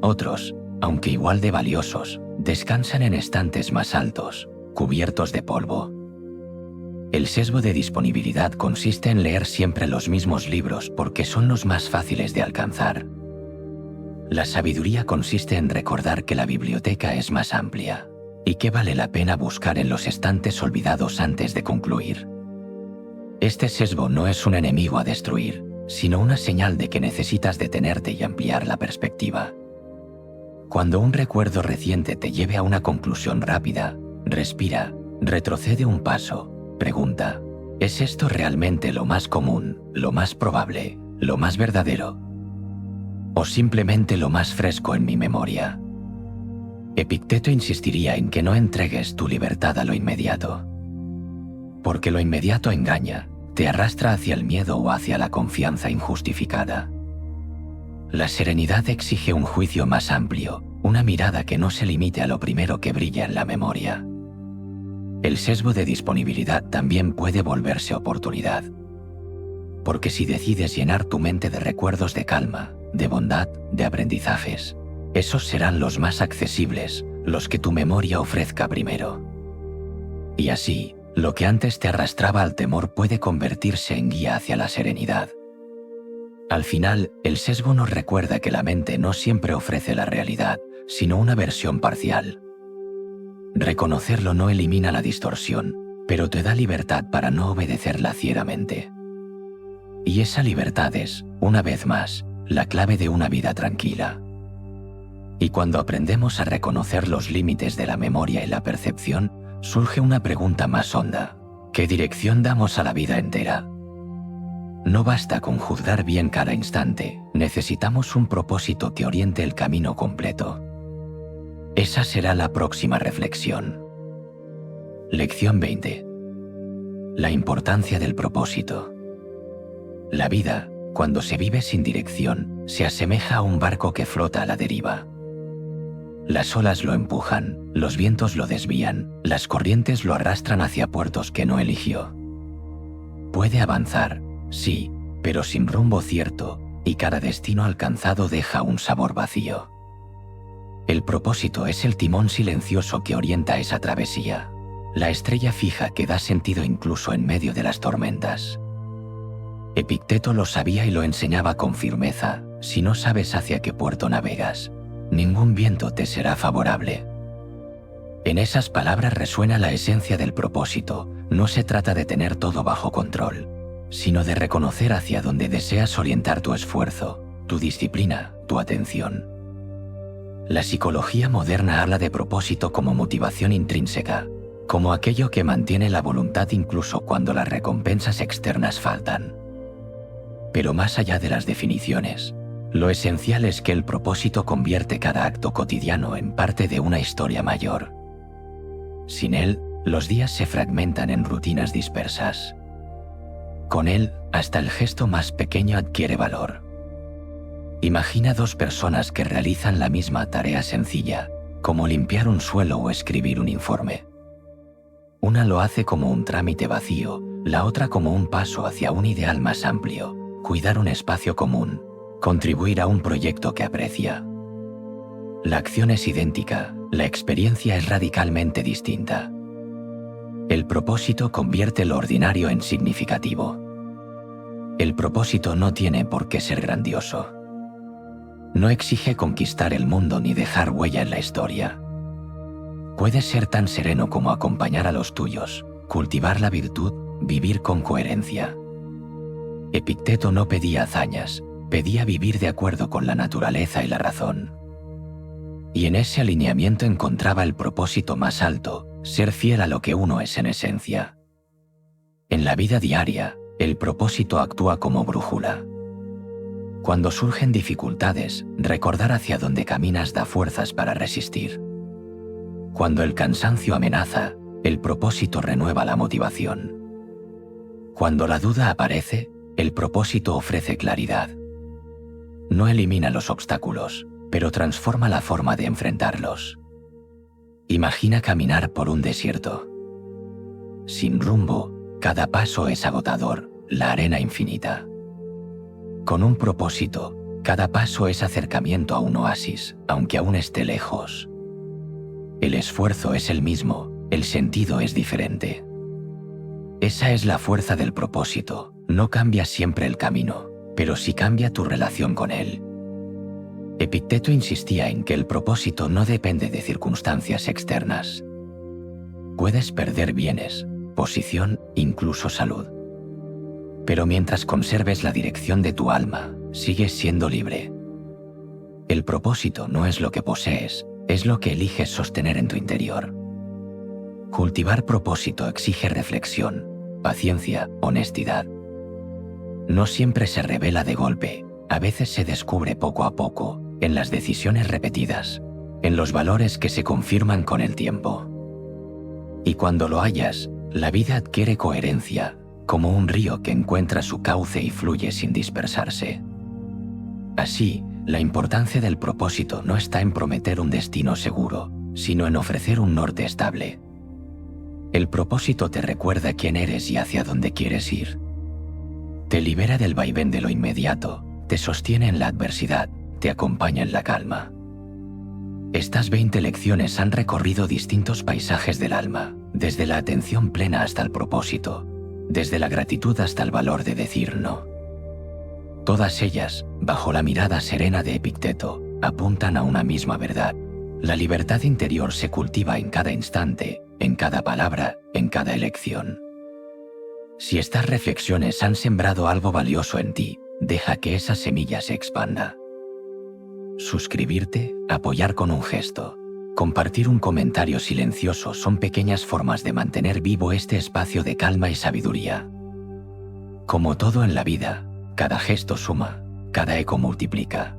Otros, aunque igual de valiosos, descansan en estantes más altos, cubiertos de polvo. El sesgo de disponibilidad consiste en leer siempre los mismos libros porque son los más fáciles de alcanzar. La sabiduría consiste en recordar que la biblioteca es más amplia, y qué vale la pena buscar en los estantes olvidados antes de concluir. Este sesgo no es un enemigo a destruir, sino una señal de que necesitas detenerte y ampliar la perspectiva. Cuando un recuerdo reciente te lleve a una conclusión rápida, respira, retrocede un paso, pregunta: ¿es esto realmente lo más común, lo más probable, lo más verdadero? ¿O simplemente lo más fresco en mi memoria? Epicteto insistiría en que no entregues tu libertad a lo inmediato. Porque lo inmediato engaña, te arrastra hacia el miedo o hacia la confianza injustificada. La serenidad exige un juicio más amplio, una mirada que no se limite a lo primero que brilla en la memoria. El sesgo de disponibilidad también puede volverse oportunidad. Porque si decides llenar tu mente de recuerdos de calma, de bondad, de aprendizajes, esos serán los más accesibles, los que tu memoria ofrezca primero. Y así, lo que antes te arrastraba al temor puede convertirse en guía hacia la serenidad. Al final, el sesgo nos recuerda que la mente no siempre ofrece la realidad, sino una versión parcial. Reconocerlo no elimina la distorsión, pero te da libertad para no obedecerla ciegamente. Y esa libertad es, una vez más, la clave de una vida tranquila. Y cuando aprendemos a reconocer los límites de la memoria y la percepción, surge una pregunta más honda: ¿qué dirección damos a la vida entera? No basta con juzgar bien cada instante, necesitamos un propósito que oriente el camino completo. Esa será la próxima reflexión. Lección 20. La importancia del propósito. La vida, cuando se vive sin dirección, se asemeja a un barco que flota a la deriva. Las olas lo empujan, los vientos lo desvían, las corrientes lo arrastran hacia puertos que no eligió. Puede avanzar, sí, pero sin rumbo cierto, y cada destino alcanzado deja un sabor vacío. El propósito es el timón silencioso que orienta esa travesía, la estrella fija que da sentido incluso en medio de las tormentas. Epicteto lo sabía y lo enseñaba con firmeza: si no sabes hacia qué puerto navegas, ningún viento te será favorable. En esas palabras resuena la esencia del propósito. No se trata de tener todo bajo control, sino de reconocer hacia dónde deseas orientar tu esfuerzo, tu disciplina, tu atención. La psicología moderna habla de propósito como motivación intrínseca, como aquello que mantiene la voluntad incluso cuando las recompensas externas faltan. Pero más allá de las definiciones, lo esencial es que el propósito convierte cada acto cotidiano en parte de una historia mayor. Sin él, los días se fragmentan en rutinas dispersas. Con él, hasta el gesto más pequeño adquiere valor. Imagina dos personas que realizan la misma tarea sencilla, como limpiar un suelo o escribir un informe. Una lo hace como un trámite vacío, la otra como un paso hacia un ideal más amplio: cuidar un espacio común, contribuir a un proyecto que aprecia. La acción es idéntica, la experiencia es radicalmente distinta. El propósito convierte lo ordinario en significativo. El propósito no tiene por qué ser grandioso. No exige conquistar el mundo ni dejar huella en la historia. Puede ser tan sereno como acompañar a los tuyos, cultivar la virtud, vivir con coherencia. Epicteto no pedía hazañas, pedía vivir de acuerdo con la naturaleza y la razón. Y en ese alineamiento encontraba el propósito más alto: ser fiel a lo que uno es en esencia. En la vida diaria, el propósito actúa como brújula. Cuando surgen dificultades, recordar hacia dónde caminas da fuerzas para resistir. Cuando el cansancio amenaza, el propósito renueva la motivación. Cuando la duda aparece, el propósito ofrece claridad. No elimina los obstáculos, pero transforma la forma de enfrentarlos. Imagina caminar por un desierto. Sin rumbo, cada paso es agotador, la arena infinita. Con un propósito, cada paso es acercamiento a un oasis, aunque aún esté lejos. El esfuerzo es el mismo, el sentido es diferente. Esa es la fuerza del propósito: no cambia siempre el camino, pero sí cambia tu relación con él. Epicteto insistía en que el propósito no depende de circunstancias externas, Puedes perder bienes, posición, incluso salud. Pero mientras conserves la dirección de tu alma, sigues siendo libre. El propósito no es lo que posees, es lo que eliges sostener en tu interior. Cultivar propósito exige reflexión, paciencia, honestidad. No siempre se revela de golpe, a veces se descubre poco a poco, en las decisiones repetidas, en los valores que se confirman con el tiempo. Y cuando lo hallas, la vida adquiere coherencia, como un río que encuentra su cauce y fluye sin dispersarse. Así, la importancia del propósito no está en prometer un destino seguro, sino en ofrecer un norte estable. El propósito te recuerda quién eres y hacia dónde quieres ir. Te libera del vaivén de lo inmediato, te sostiene en la adversidad, te acompaña en la calma. Estas 20 lecciones han recorrido distintos paisajes del alma, desde la atención plena hasta el propósito, desde la gratitud hasta el valor de decir no. Todas ellas, bajo la mirada serena de Epicteto, apuntan a una misma verdad. La libertad interior se cultiva en cada instante, en cada palabra, en cada elección. Si estas reflexiones han sembrado algo valioso en ti, deja que esa semilla se expanda. Suscribirte, apoyar con un gesto, compartir un comentario silencioso son pequeñas formas de mantener vivo este espacio de calma y sabiduría. Como todo en la vida, cada gesto suma, cada eco multiplica.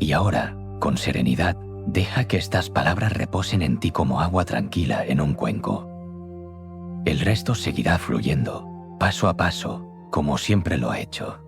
Y ahora, con serenidad, deja que estas palabras reposen en ti como agua tranquila en un cuenco. El resto seguirá fluyendo, paso a paso, como siempre lo ha hecho.